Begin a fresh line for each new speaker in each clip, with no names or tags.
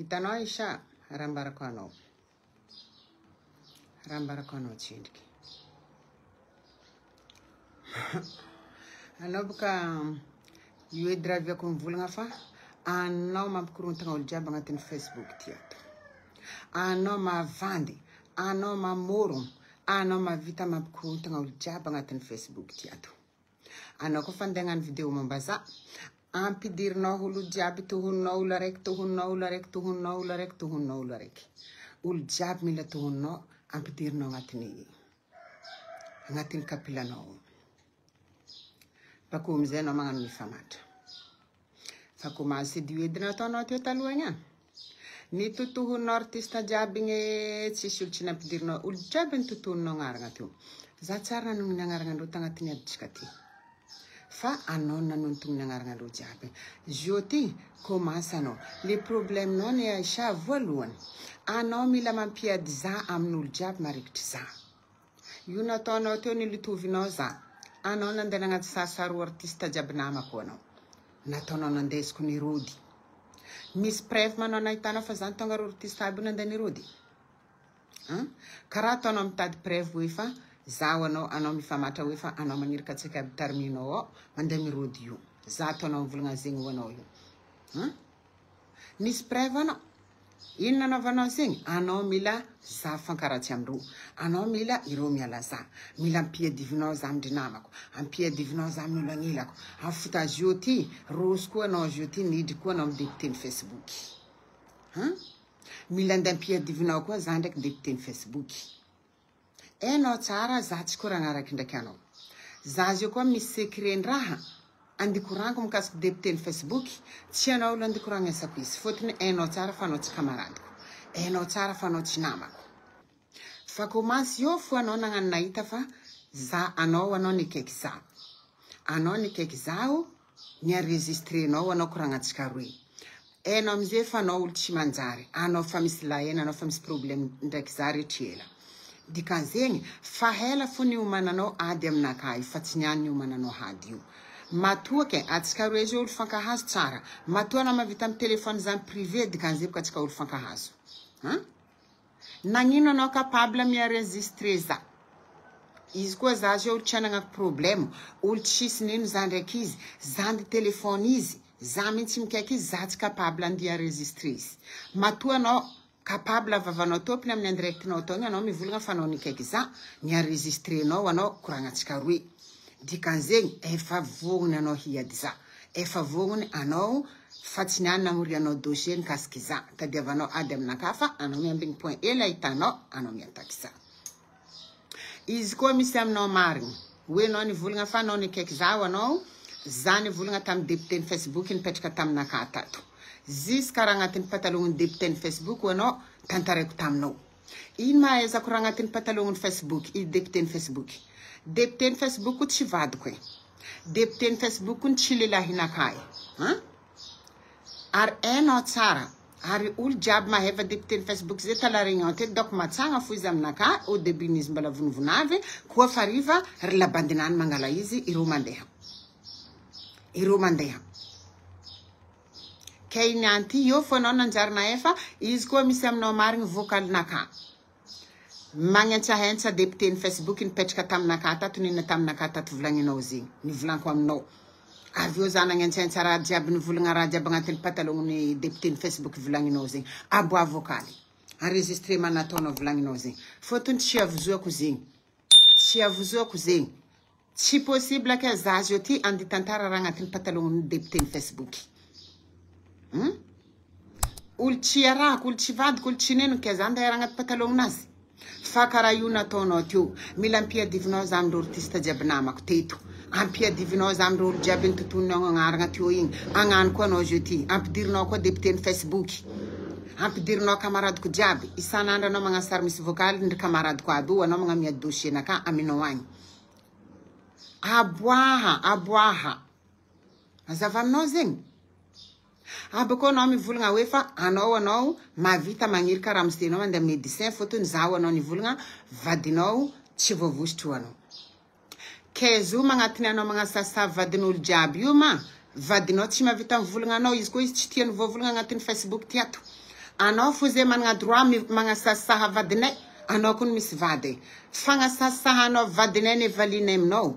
Hitanao Isha, rambarako anao. Rambarako anao tsindriky. Anao boka io edy raha viako mivolagna fa anao mampikorontagna olo jiaby agnatin'ny Facebook ty ato. Anao mavandy, anao mamorogno, anao mavita mampikorontagna olo jiaby agnatin'ny Facebook ty ato. Anao koa fandeha hagnano vidéo mombaza, ampidirinao olo jiaby tohonao olo araiky, tohonao olo araiky, tohonao olo araiky, tohonao olo araiky. Olo jiaby mila tohonao, ampidirinao agnatin'ny kapilanao. Bako amizay anao magnano mifamatra. Fa komanse dio edina ataonao teo taloha igny. Ny totohonao artista jiaby igny tsisy olo tsy nampidirinao, olo jiaby ny totohonao agnarana teo. Za tsara nanony agnarana tagnatin'ny aditsika ty. Fa anao nanontono ny agnarana jiaby. Zio ty komanse anao. Le problème nao ny Aisha voalohany. Anao mila mampiady za amin'olo jiaby marikitry za. Io nataonao teo nilitovinao za. Anao nandeha agnaty sasaro artista jiaby namako anao. Nataonao nandesiko ny rody. Misy preuve manao nahitanao fa zany tonga artista aby nandeha ny rody. Karaha ataonao mitady preuve hoe fa zaho anao mifamatra hoe fa anao manirika tsika aby terminao ao mandeha mirody io. Za ataonao mivolagna zegny ho anao io. Nisy preuve anao. Ino nanaovanao zegny? Anao mila za fankaratsy amindro. Anao mila ireo miala za. Mila ampiadivinao za amindry namako. Ampiadivinao za amin'olo agnilako. Afuta zio ty, rose koa anao zio ty, nidry koa anao député ny Facebook. Mila andeha ampiadivinao koa za ndraiky député ny Facebook. Enao tsara za tsy koragnaraky ndraiky anao. Za zio koa misy secret raha. Andikorango mikasiky député ny Facebook, tsy anao olo andikoragna isako izy. Fotony enao tsara fa anao tsy kamaradiko. Enao tsara fa anao tsy namako. Fa komanse io fo anao nagnano nahita fa za anao nikaiky za. Anao nikaiky zao, nienregistrenao anao koragnatsika roe. Enao amizay fa anao olo tsy manjary. Anao fa misy lahena, anao fa misy problème ndraiky za rehetra. Dikan'zegny, fa hela fo niomananao ady aminakahy, fa tsy niany niomananao ady io. Matoa ke atsika roe zio olo fankahazo tsara. Matoa na mavita amin'ny telefone zany privé dikan'zay boka atsika olo fankahazo. Nagnino anao capable mi-enregistrer za. Izy koa za zio olo tsy anagna problème, olo tsisy nino za ndraiky izy, za ndi telefone izy, za mintsy mikaiky izy, za tsy capable andi enregistrer izy. Matoa anao capable avavanao topiny amin'ny indirectinao tao, anao mivolagna fa anao nikaiky za, ni-enregistrenao anao koragnatsika roe. Dikan'zegny efa vognony anao hiady za. Efa vognony anao fa tsy niany namory anao dossier nikasiky za. Tadiavanao ady aminakahy fa anao miambigny point ela hitanao, anao miataky za. Izy koa misy aminao marigny. Hoe anao nivolagna fa anao nikaiky zao anao, za nivolagna tamin'ny député ny Facebook nipetraka taminakahy tato. Ziska raha agnatin'ny patalogn'ny député ny Facebook anao tantaraiko taminao. Ino mahaizako raha agnatin'ny patalogn'ny Facebook, i député ny Facebook. Député ny Facebook tsy vadiko e. Député ny Facebook tsy lelahinakahy. Ary enao tsara. Ary olo jiaby maheva député ny Facebook zay tala réunion te donc matsagna fo izy aminakahy au début n'izy mbala vonivonavy koa fariva ry labandinany mangala izy ireo mandeha. Ireo mandeha. Kay nianty io fo anao nanjarina efa izy koa misy aminao marigny vocalinakahy. Magnentsahentsa député ny Facebook nipetraka taminakahy tato nina taminakahy tato volagninao zegny. Nivolanko aminao. Avy eo za nagnentsahentsa raha jiaby nivolagna raha jiaby agnatin'ny patalogn'ny député ny Facebook volagninao zegny. Aboa vocaly. Enregistrement nataonao volagninao zegny. Fotony tsy avozoako zegny. Tsy avozoako zegny. Tsy possible ke za zio ty andi tantara raha agnatin'ny patalogn'ny député ny Facebook. Olo tsy arahako, olo tsy vadiko, olo tsy neno ke za andeha raha agnaty patalognazy. Fa karaha io nataonao teo, mila ampiadivinao za amin'ireo artista jiaby namako teto. Ampiadivinao za amin'ireo olo jiaby ny tontolonao agnarana teo igny. Agnano koa anao zio ty. Ampidirinao koa député ny Facebook. Ampidirinao kamaradiko jiaby. Isan'andro anao magnano sary misy vocaly ndry kamaradiko aby io, anao magnamia dossier naka aminao agny. Aboaha. Mazava aminao zegny. Abako anao mivolagna hoe fa anao mavita magnirika raha misenao mandeha médecin fotony zaho anao nivolagna vadinao tsy voavositry anao. Kezo magnatiny anao magnasasa vadin'olo jiaby io ma vadinao tsy mavita mivolagna anao izy koa izy tsy tiany voavolagna agnatin'ny Facebook ty ato. anao fo zay manana droit magnasasaha vadinay anao koa misy vady fagnasasahanao vadinay ny valinay aminao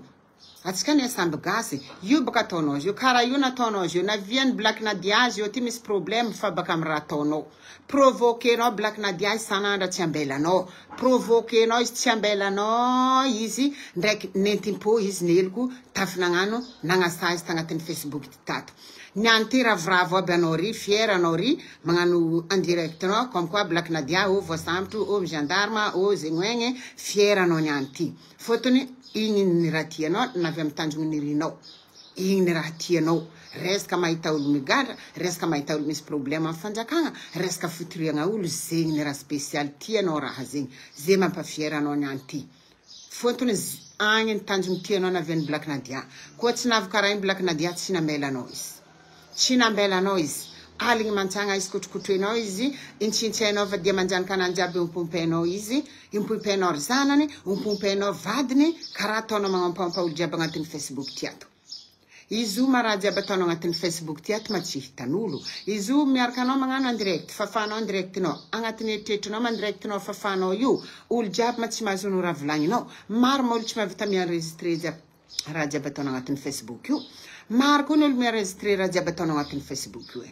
atsika ny samby gasy io baka ataonao io kara io nataonao io na viany Black Nadia io ty misy problème fa baka amin'ny raha ataonao provoquenao Black Nadia isanandra tsy ambelanao provoquenao izy tsy ambelanao izy ndraiky nentim-po izy neloko tafinagnano nagnasa izy tagnatin'ny Facebook tato niany ty ravoravo aby anao ry fier anao ry magnano en direct anao comme quoi Black Nadia o voasambotro o gendarme o zegnoegny fier anao niany ty fotony igny ny raha tianao na avy amin'ny tanjogny nirinao igny ny raha tianao resaka mahita olo migadra resaka mahita olo misy problème amin'ny fanjakagna resaka fitoriagna olo zegny ny raha spécial tianao raha zegny zay mampafiera anao niany ty fotony agny ny tanjogny tianao na avy amin'ny Black Nadia koa tsy navy karaha igny Black Nadia tsy nambelanao izy tsy nambelanao izy aligny mantsagna izy kotrokotroenao izy intsintsainao fa dia manjanaka anany jiaby impompenao izy impompenao ry zanany impompenao vadiny karaha ataonao magnampampa olo jiaby agnatin'ny Facebook tiato izy io maraha jiaby ataonao agnatin'ny Facebook tiato ma tsy hitan'olo izy io miaraka anao magnano en direct fafanao en directinao agnatin'ny eritreritrinao mandirectinao fafanao io olo jiaby ma tsy mahazono raha volagninao maro ma olo tsy mahavita mienregistré jiaby raha jiaby ataonao agnatin'ny Facebook io maro koa ny olo mienregistré raha jiaby ataonao agnatin'ny Facebook io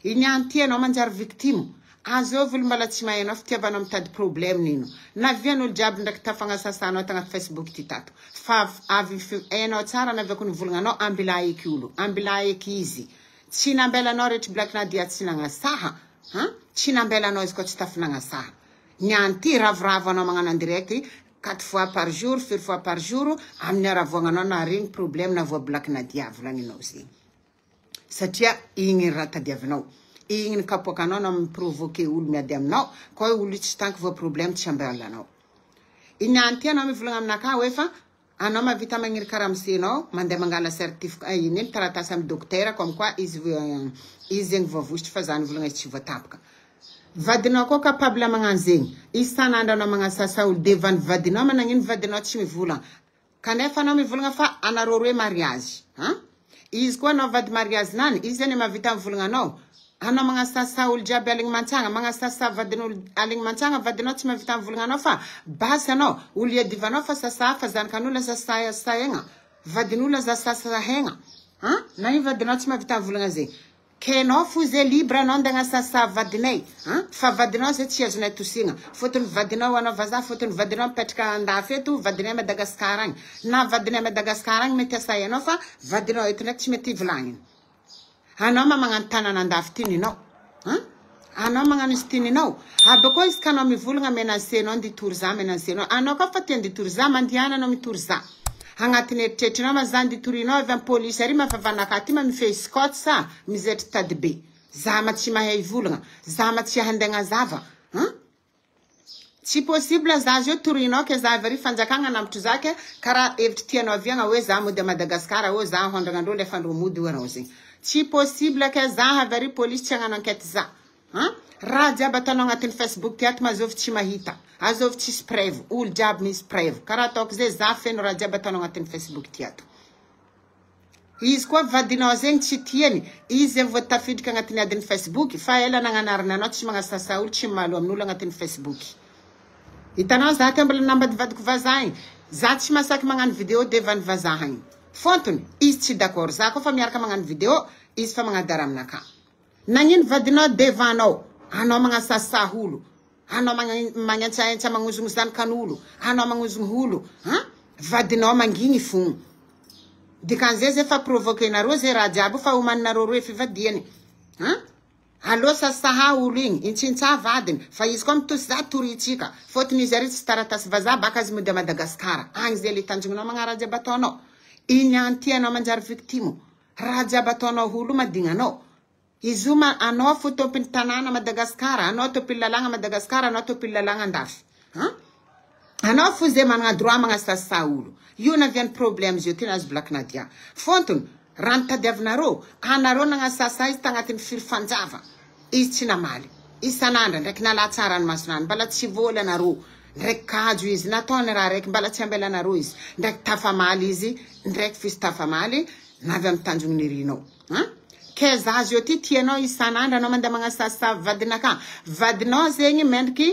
Inianty anao manjary victime azo volo mbala tsy mahainao fitiavanao mitady problème nino na vian'olo jiaby ndraiky tafagnasasanao tagnaty Facebook ty tato fa avy hainao tsara na avy ko nivolagna ambila eky olo ambila eky izy tsy nambelanao rehetra Black Nadia tsy nagnasaha tsy nambelanao izy koa tsy tafinagnasaha niany ty ravoravo anao magnano en direct 4 fois par jour 5 fois par jour amin'ny aravoagnanao na regny problème na voa Black Nadia volagninao zegny satria igny raha tadiavinao igny kapoakanao na miprovoke olo miady aminao koa olo tsy tanky voa problème tsy ambelanao iniany ty anao mivolagna aminaka hoe fa anao mavita magniry karamsenao mandeha mangala certificat iny taratasy amin'ny docteur comme quoi izy zegny voavositry fa zany volagna izy tsy voatapaka vadinao koa capable magnano zegny isanandra anao magnasasa olo devant vadinao managnino vadinao tsy mivolagna kanefa anao mivolagna fa anareo roe mariage izy koa anao vady mariage nany izy zany mavita mivolagna anao magnasasa olo jiaby aligny mantsagna magnasasa vadin'olo aligny mantsagna vadinao tsy mavita mivolagna anao fa basy anao olo iadivanao fa sasa fa zanakan'olo sasaegna vadin'olo sasahegna na io vadinao tsy mavita mivolagna zegny kenao fo zay libre anao nde agnasasa vadinay fa vadinao zay tsy azonay tosigna fotony vadinao anao vazaha fotony vadinao mipetraka andafy eto vadinay Madagasikara agny na vadinay Madagasikara agny mety asay anao fa vadinao eto ndraiky tsy mety ivolagniny anao magnano tanana andafy tininao anao magnano izy tininao abako izy ka anao mivolagna menacenao nditory za menacenao anao ka fa tia nditory za mandihana anao mitory za agnatin'ny eritreritrinao ma za nditorinao avy amin'ny polisy ary mafavanaka ty ma mifehy scot sa mizetry tady be za ma tsy mahay volagna za ma tsy handegna zava tsy possible za zio torinao ke za avy ary fanjakagna namotro zake karaha evitry tianao aviagna hoe za mody a Madagasikara o za hondragnandreo le fandro mody ho anao zegny tsy possible ke za avy ary polisy tsy hagnano enquête za raha jiaby ataonao agnatin'ny Facebook tiato mazovy tsy mahita azovy tsisy preuve olo jiaby misy preuve karaha ataoko zay za feno raha jiaby ataonao agnatin'ny Facebook tiato izy koa vadinao zegny tsy tiany izy vo tafiditra agnatin'ny adin'ny Facebook fa ela nagnanarina anao tsy magnasasa olo tsy malo amin'olo agnatin'ny Facebook hitanao za ty mbola nambady vadiko vazaha igny za tsy masaky magnano vidéo devant vazaha igny fontony izy tsy d'accord za koa fa miaraka magnano vidéo izy fa magnadara aminaka nagnino vadinao devanao anao magnasasa olo anao magnantsaentsa magnozogno zanakan'olo anao magnozogno olo vadinao mangigny fogno dikan'izay zay fa provoquenareo zay raha jiaby fa homaninareo roe fivadiany allo sasaha olo igny intsintsa vadiny fa izy koa mitosy za toritsika fotony izy ary tsy taratasy vazaha baka azy mody a Madagasikara agny zay le tanjongonao magnaraha jiaby ataonao iny anty anao manjary victime raha jiaby ataonao olo madignanao izy io anao fo tompiny tanàna Madagasikara anao tompiny lalagna Madagasikara anao tompiny lalagna andafy anao fo zay managna droit magnasasa olo io na viany problème zio ty nazy Black Nadia fontony raha nitadiavinareo anareo nagnasasa izy tagnatin'ny firy fanjava izy tsy namaly isanandra ndraiky nala tsara ny masonany mbala tsy vola anareo ndraiky kajo izy nataony raha raiky mbala tsy ambelanareo izy ndraiky tafamaly izy ndraiky fisy tafamaly navy amin'ny tanjogny nirinao ke za azy io ty tianao isan'andro anao mandeha magnasasa vadinaka vadinao zegny mendriky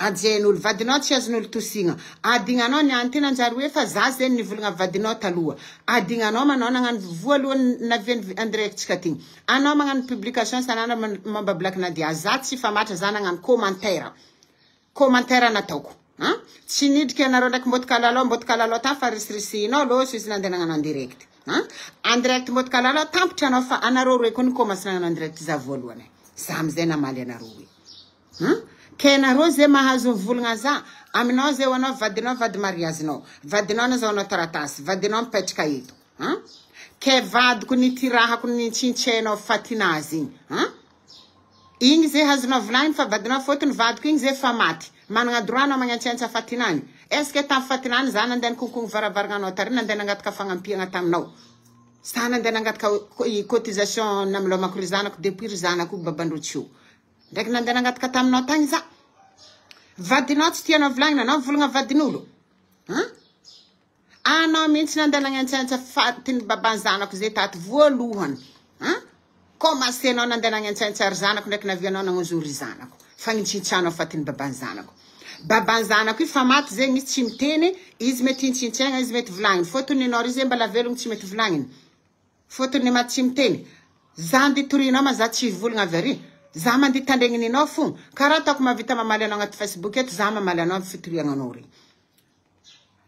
ajen'olo vadinao tsy azon'olo tosigna adignanao ny anty nanjary hoe fa za zegny nivolagna vadinao taloha adignanao manao nagnano voalohany naviany andiretsika ty anao magnano publication sanana momba Black Nadia za tsy famatra za nagnano commentaire nataoko tsy nidriky anareo ndraiky mbotaka lalao ta fa risirisinao loso izy nandeha nagnano en direct en direct mbotaka lalao tampitra anao fa anareo roe koa ny commence nagnano en direct za voalohany za amizay namaly anareo hoe ke anareo zay mahazo volagna za aminao zay anao vadinao vady mariazinao vadinao na zao anao taratasy vadinao mipetraka eto ke vadiko ny tirahako ny tsintseinao fatinazy igny zay hazonao volagny fa vadinao fotony vadiko igny zay fa maty managna droit anao magnantsentsa fatinany est-ce que tam fatinany za nandeha konkogny varavaranganao tary nandeha nangataka fagnampiagna taminao sa nandeha nangataka cotisation namilomako ry zanako depuis ry zanako babandrotsio ndraiky nandeha nangataka taminao tagny za vadinao tsy tianao volagny anao volagna vadin'olo anao mihitsy nandeha nagnantsentsa fatiny baban'ny zanako zay tato voalohany commencé anao nandeha nagnantsentsa ry zanako ndraiky navianao nagnazory zanako fagnitsintsanao fatiny baban'ny zanako io fa maty zegny izy tsy miteny izy mety intsintsaigna izy mety volagniny fotony anao ry zay mbala velogny tsy mety volagniny fotony maty tsy miteny za anditorinao ma za tsy volagna avy ary za mandeha tandregninao fo karaha ataoko mavita mamaly anao agnaty Facebook eto za mamaly anao fitoriagnanao regny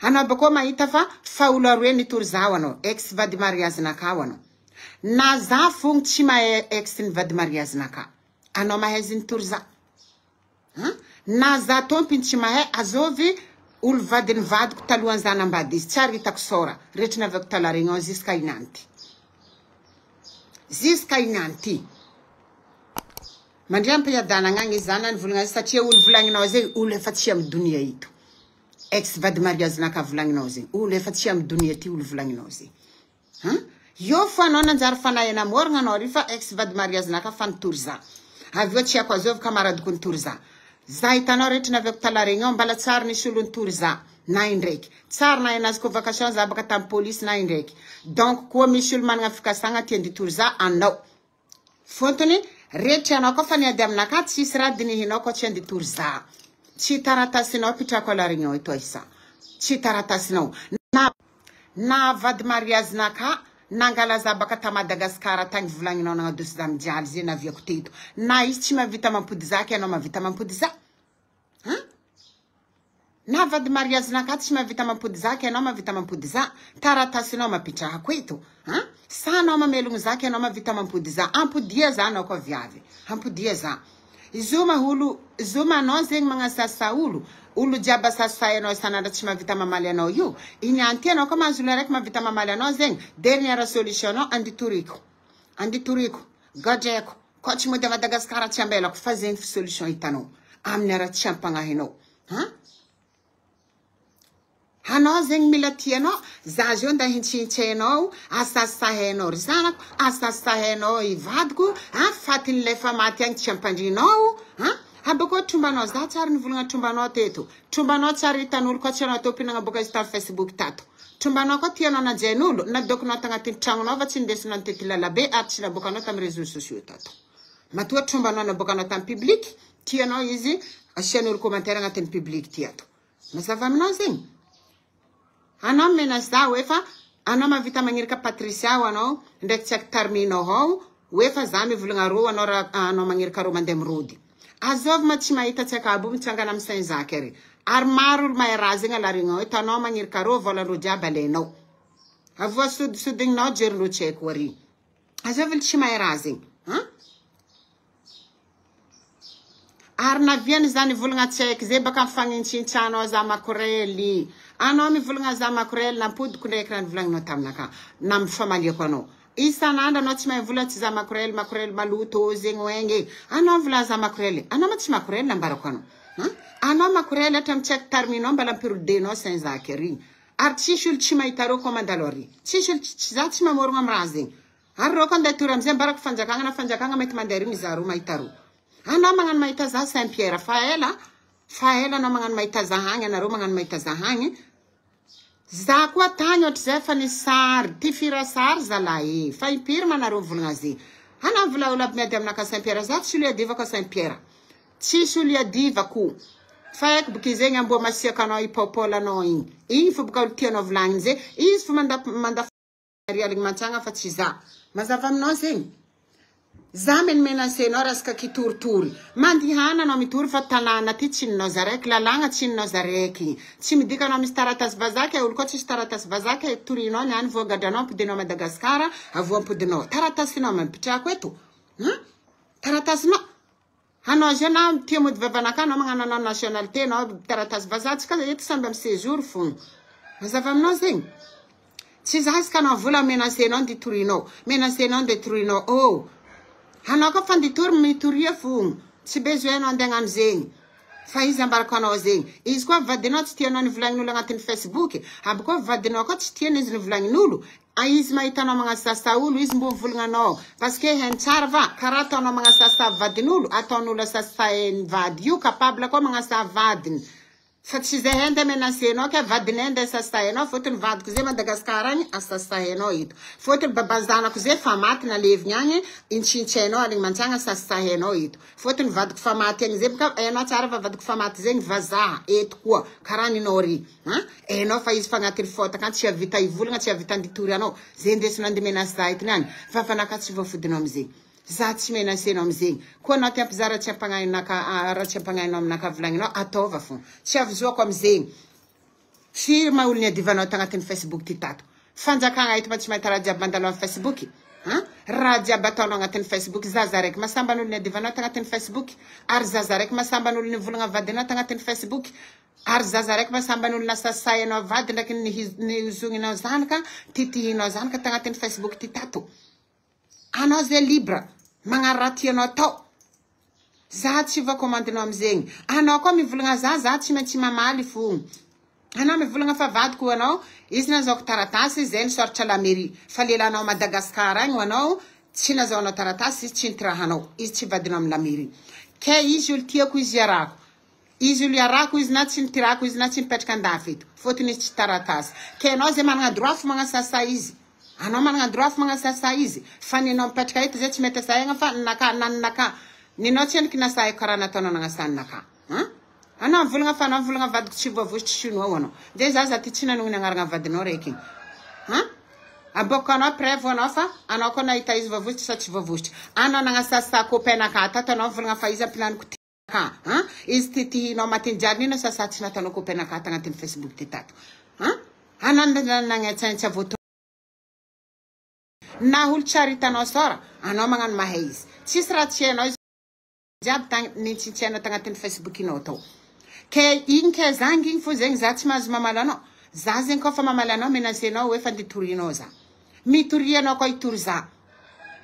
anao bakao mahita fa olo aroe nitory zaho anao ex vady mariazinakao anao na za fogny tsy mahay ex ny vady mariazinaka anao mahay izy nitory za na za tompiny tsy mahay azovy olo vadiny vadiko talohan'ny zanambady izy tsary hitako sora rehetra navako talaregny ao jusqu'à inanty mandray ampiadanagna agny izy zanany volagna azy satria olo volagninao zegny olo efa tsy amy donia ito ex vady mariazinaka volagninao zegny olo efa tsy amy donia ty olo volagninao zegny io fo anao nanjary fanahy namoragna anao ry fa ex vady mariazinaka fa nitory za aveo tsy ako azovy kamaradiko nitory za hitanao rehetra naviako talaregny ao mbala tsara nisy olo nitory za na indraiky tsara na enazy convocation za baka tamy police na indraiky donc koa misy olo managna fikasagna tia nditory za anao fotony rehetra anao koa fa niady aminaka tsisy raha dinihinao koa tsy anditory za tsy taratasinao pitrako alaregny ao eto isa tsy taratasinao na vady mariazinaka nangalaza baka ta Madagasikara tagny volagninao nagnadosi za mijaly zay naviako teto na izy tsy mavita mampody zaky anao mavita mampody za na vady mariazinaka tsy mavita mampody zaky anao mavita mampody za taratasinao mapitrahako eto sa anao mamelogno zaky anao mavita mampody za ampodia za anao koa viavy ampodia za zoma anao zegny magnasasa olo jiaba sasay anao isanandro tsy mavita mamaly anao io igny anty anao koa mahazo olo araiky mavita mamaly anao zegny dernière solution anao anditoriko gadreko koa tsy mody Madagasikara tsy ambelako fa zegny solution hitanao amin'ny ara tsy ampagnahinao anao zegny mila tianao za zio nda hintsintsainao asasahainao ry zanako asasahainao ivadiko fatiny lefa maty agny tsy ampandrinao abako trombanao za tsara nivolagna trombanao teto trombanao tsara hitan'olo koa tsy anao tompinagna boka izy tamy Facebook tato trombanao koa tianao najain'olo nadokonao tagnatin'ny tragnonao fa tsy nindesinao nitety lalabe ary tsy nabokanao tamy réseaux sociaux tato matoa trombanao nabokanao tamy public tianao izy asian'olo commentaire agnatin'ny public ty ato mazava aminao zegny anao mena za hoe fa anao mavita magnirika Patricia ao anao ndraiky tsy aky tarminao ao hoe fa za mivolagna ro anao magnirika ro mandeha mirody azovy ma tsy mahita tsy akabo mitsangana amy sain zaky ary ary maro olo mahay raha zegny alaregna ao hitanao magnirika ro volan'ro jiaby alainao avoa sodisodigninao jerindro tsy haiko ary azovy olo tsy mahay raha zegny ary naviany zany volagna tsy haiko zay baka mifagnintsintsанao za makorely anao mivolagna za makorely nampodiko ndraiky raha nivolagninao taminaka na mifamaliako anao isanandro anao tsy mahay vola tsy za makorely maloto zegny oegny anao vola za makorely anao ma tsy makorely nambarako anao anao makorely hatramy tsy haiko tarminao mbala ampirodenao sain zaky ary ary tsisy olo tsy mahita reo commande ary tsisy olo za tsy mamorogno amy raha zegny ary reo koa andeha tory amizay mbarako fanjakagna na fanjakagna mety mandeha riny za ro mahita ro anao magnano mahita za Saint Pierre fa ela anao magnano mahita za hagny anareo magnano mahita za hagny za koa tany ohatry zay fa ny sary ty fira sary zalahy fa impiry manareo volagna zay Hana volaola miady aminaka Saint-Pierre za tsy olona diva ka Saint-Pierre tsisy olona diva ko fa eko boka zegny ambo masiaka anao ipopôlanao igny fo boka tianao volagny zay izy fo manda rialigny mantsagna fa tsy za mazava aminao zegny za menmenansenao resaka kitoritory mandihana anao mitory fa tanàna ty tsinonao zaraiky lalagna tsinonao zaraiky tsy midika anao misy taratasy vazaky olo koa tsisy taratasy vazaky torinao niany voagadranao ampodinao Madagasikara avo ampodinao taratasinao mampitrako eto taratasinao hanao zay na tia mody vavanaka anao magnano anao nationalité anao taratasy vazaky ka eto samby amy séjour fogna mazava aminao zegny tsy za izy ka anao vola menansenao ndi torinao menansenao ndi torinao oh hanao ka fanditory mitoria fogna tsy besoin anao andeha hagnano zegny fa izy ambarako anao zegny izy koa vadinao tsy tianao nivolagnin'olo agnatin'ny Facebook aby koa vadinao koa tsy tiany izy nivolagnin'olo izy mahitanao magnasasa olo izy mbo mivolagna parce que hainy tsara va karaha ataonao magnasasa vadin'olo ataon'olo asasa vady io capable koa magnasa vadiny fa tsy zay hende menansenao ka vadiny hende asasahinao fotony vadiko zay Madagasikara agny asasahinao ito fotony babanzanako zay fa maty nalevigny agny intsintsainao aligny mantsagna asasahinao ito fotony vadiko fa maty agny zay boka hainao tsara fa vadiko fa maty zegny vazaha eto koa karaha ninao ry hainao fa izy fa agnatin'ny fotaka tsy avita ivolagna tsy avita nditory anao zay ndesinao ande menasa ito niany fa fanaka tsy voafodinao amizegny za tsy menansenao amizegny koa anao ty ampizara tsy ampagnainaka raha tsy ampagnainao aminaka volagninao ataova fo tsy avizoako amizegny firy ma olo niadivanao tagnatin'ny Facebook ty tato fanjakagna ito ma tsy mahita raha jiaby mandalo amin'ny Facebook raha jiaby ataonao agnatin'ny Facebook zaza raiky masamban'olo niadivanao tagnatin'ny Facebook ary zaza raiky masamban'olo nivolagna vadinao tagnatin'ny Facebook ary zaza raiky masamban'olo nasasainao vady ndraiky nizogninao zanaka titihinao zanaka tagnatin'ny Facebook ty tato anao zay libre magnano raha tianao atao za tsy voakomandinao amizegny anao koa mivolagna za tsy maintsy mamaly fogna anao mivolagna fa vadiko anao izy nazaoko taratasy zay nisoratra la mairie fa lelanao Madagasikara agny anao tsy nazahoanao taratasy izy tsy nitirahanao izy tsy vadinao amin'ny la mairie ke izy olo tiako izy iarako izy na tsy nitirako izy na tsy nipetraka andafy eto fotony izy tsy taratasy ke anao zay managna droit fo magnasasa izy anao managna droit fo magnasasa izy fa ninao mipetraka eto zay tsy mety asahagna fa nanaka ninao tsy endriky nasahy karaha nataonao nagnasanaka anao mivolagna fa anao mivolagna vadiko tsy voavositry chinois anao de za ty tsy nanogny agnaragna vadinao raiky aboko anao preuve anao fa anao koa nahita izy voavositry sa tsy voavositry anao nagnasasa copainaka tato anao mivolagna fa izy ampilaniko ka izy titihinao matinjiary nino sasa tsy nataonao copainaka tagnatin'ny Facebook ty tato anao nagnatsaintsy avoto na olo tsara hitanao sora anao magnano mahay izy tsisy raha tsy hainao izy jiaby nitsintsainao tagnatin'ny Facebook inao tao ke igny ke zangy igny fo zegny za tsy mahazo mamaly anao za zegny koa fa mamaly anao menansenao hoe fa nditorinao za mitorianao koa itory za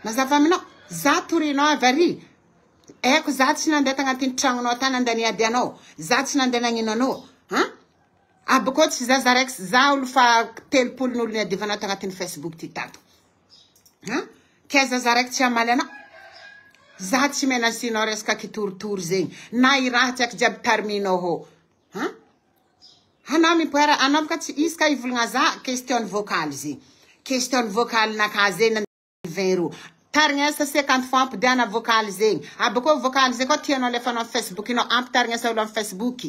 mazava aminao za torinao avy ary eko za tsy nandeha tagnatin'ny tragnonao tany andeha niady anao za tsy nandeha nagnino anao aby koa tsy za raiky za olo fa telopolon'olo niadivanao tagnatin'ny Facebook ty tato ke za raiky tsy amaly anao za tsy menansinao resaka kitoritory zegny na i raha tsy jiaby tarminao ho anao mipoera anao boka tsy izy ka ivolagna za question vocale zegny question vocale naka zegny 20 € tarignesa 50 fois ampidiana vocale zegny aby koa vocale zegny koa tianao lefanao Facebook inao ampitarignesa olo amin'ny Facebook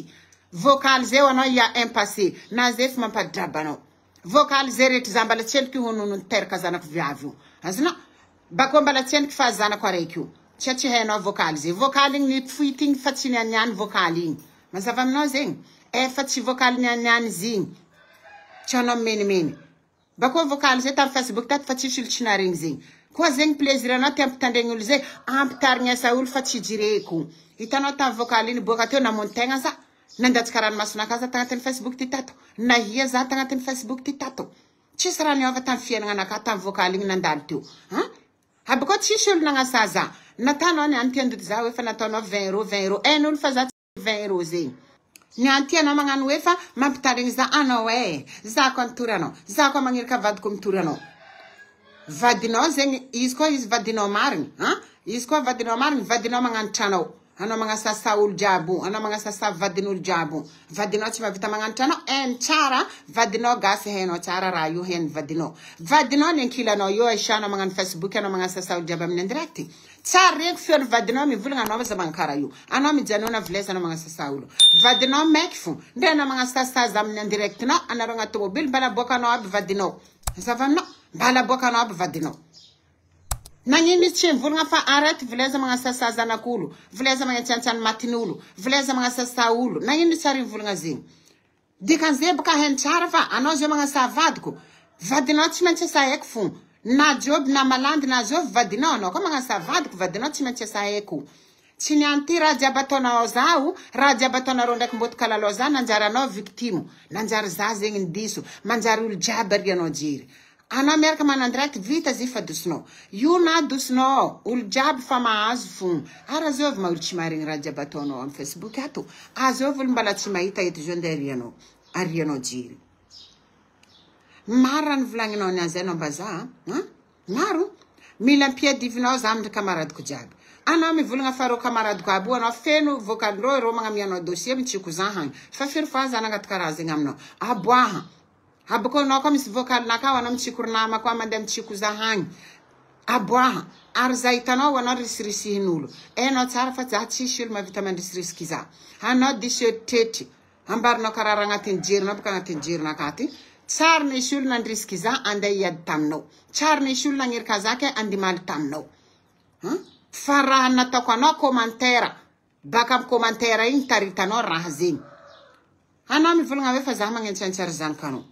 vocale zay anao ia impassé na zay fa mampadraba anao vocale zay rehetra za mbala tsy endriky honono teraka zanako viavy io azonao bako mbala tsy endriky fa zanako araiky io tsy hainao vocale zay vocale igny nifoity igny fa tsy nianiany vocale igny mazava aminao zegny efa tsy vocale nianiany izy igny tsy anao menimeny bako vocale zay tamin'ny Facebook tato fa tsisy olo tsy naregny zegny koa zegny plaisir anao ty ampitandregny olo zay ampitarignesa olo fa tsy jireko hitanao tamin'ny vocale igny boaka teo namony tegna za nandatsika ranomasonaka za tagnatin'ny Facebook ty tato nahia za tagnatin'ny Facebook ty tato tsisy raha niova tamin'ny fiainagna anaka tamin'ny vocale igny nandalo teo aby koa tsisy olo nagnasa za natanao niany ty andoty za hoe fa nataonao 20 € 20 € ain'olo fa za tsy 20 € zegny niany ty anao magnano hoe fa mampitarigny za anao za koa nitory anao za koa magnirika vadiko mitory anao vadinao zegny izy koa izy vadinao marigny izy koa vadinao marigny vadinao magnanitra anao Ano mga sasa ul jabo, ano mga sasa vadinul jabo. Vadino tsy mavita magnanitra anao, en tsara, vadino gasy heno tsara raha io hen vadino. Vadino ny ankilanao io aisano magnano Facebook ano mga sasa ul jabo amin'ny direct. Tsara reko fio vadino mivolagna anao za mankara io. Anao mijanona vilesa ano mga sasa ulo. Vadino meky fo. Ndre ano mga sasa za amin'ny direct no, anaro nga tomobile bala boka anao aby vadino. Zavano, bala boka anao aby vadino. Nangyini tsy volagna fa arrête vileza mga sasa zanak'olo, vileza mga tsantsany matin'olo, vileza mga sasa olo. Nangyini tsara volagna zegny. Dikan'izay baka hen tsara fa anao zio mga savadiko. Vadinao tsy maintsy saeko fo. Na job na malandy na job vadinao anao ko mga savadiko vadinao tsy maintsy saeko. Tsy nianty raha jiaby ataonao zao, raha jiaby ataonareo ndraiky mboto kalalao zao nanjary anao victime, nanjary za zegny ndiso, manjary olo jiaby ary anao jery. Anao miaraka manano direct vita zy fa dosinao. Io na dosinao, olo jiaby fa mahazo fo. Ara zovy ma olo tsy maharegny raha jiaby ataonao amin'ny Facebook ato. Azovy olo mbala tsy mahita eto zao nde arianao jery. Maro ny volagninao ny azy anao mba za, maro. Mila mpiadivinao za amin'ny kamaradiko jiaby. Anao mivolagna fa reo kamaradiko aby anao feno vokalindreo reo magnamianao dossier mitsiko za hagny. Fa firy fa za nagnaty karaha zegny aminao. Aboaha. Abako anao ko misy vokalinakao anao mitsiko namako koa mandeha mitsiko za hagny. Aboaha. Ary za hitanao anao risirisihin'olo. Enao tsara fa za tsisy olo mavita mandrisirisika za. Anao disy tety. Ambarinao karaha agnatin'ny jerinao baka agnatin'ny jerinakaty. Tsara nisy olo nandrisika za andeha hiady taminao. Tsara nisy olo nagnirika za ke andimaly taminao. Fa raha nataoko anao commentaire. Baka amin'ny commentaire igny taritanao raha zegny. Anao mivolagna hoe fa za magnentsy zanakanao.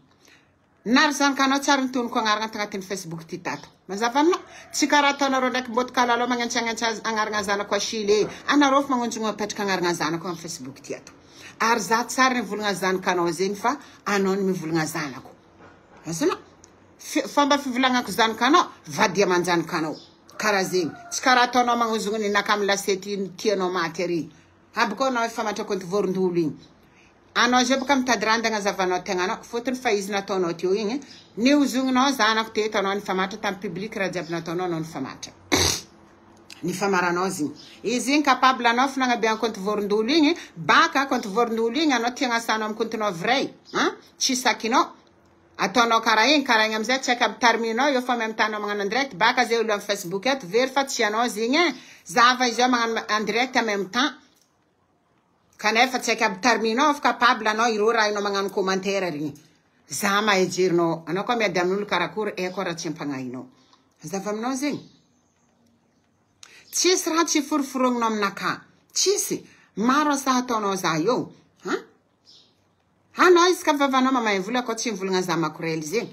Nary zanakanao tsara nitonoko agnarana tagnatin'ny Facebook ty tato. Mazava aminao. Tsy karaha ataonareo ndraiky mboto kalalao magnentsy agnarana zanako Chile. Anareo fa magnonjogna mapetraka agnarana zanako amin'ny Facebook ty ato. Ary za tsara nivolagna zanakanao zegny fa anao ny mivolagna zanako. Azanao. Famba fivolagnako zanakanao, vady aman-janakanao. Karaha zegny. Tsy karaha ataonao magnonjogna ny nakamy lasety tianao maty ary. Aby koa anao efa matrakonty vorondolo igny. Anao zio baka mitady raha ndagnazavanao tegnanao. Fotony fa izy nataonao teo igny. Niozogninao zanako teto anao nifamatra tamin'ny public raha jiaby nataonao anao nifamatra. Nifamaranao zegny. Izy igny capable anao finagnabean'ny compte vorondolo igny. Baka compte vorondolo igny anao tiagnasanao amin'ny comptenao vrai. Tsy sakinao. Ataonao karaha igny amizay tsy aika terminao eo fa miamtanao magnano direct. Baka zay olo amin'ny Facebook eto very fa tsy anao zegny. Zava izy eo magnano en direct en même temps. Kanefa tsy aika terminao fa capable anao iro raha inao magnano commentaire regny. Za mahejerinao. Anao koa miady amin'olo karakory eko raha tsy ampagnahinao. Zava aminao zegny. Tsisy raha tsy foroforognao aminaka. Tsisy. Maro asa ataonao za io. Anao izy ka vavanao mamahay vola ko tsy mivolagna za makorely zegny.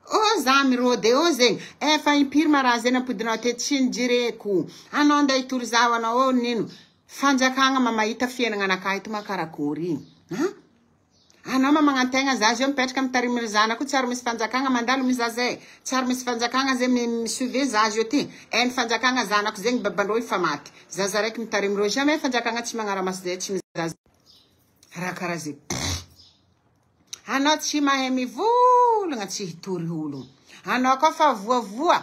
O za mirode o zegny. Efa impiry ma raha zegny ampodinao te tsy nijireko. Anao nda hitory zaho anao o nino. Fanjakagna mamahita fiainagna anaka ito makarakory igny. Anao magnantegna za zio mipetraka mitarimy zanako tsara misy fanjakagna mandalo mizazay. Tsara misy fanjakagna zay misuve za zio ty. En fanjakagna zanako zegny babandreo efa maty. Zaza raiky mitarimy reo jamais fanjakagna tsy magnaramasy zay tsy mizaza. Raha karaha zegny. Anao tsy mahay mivolagna tsy hitory olo. Anao koa fa voavoa.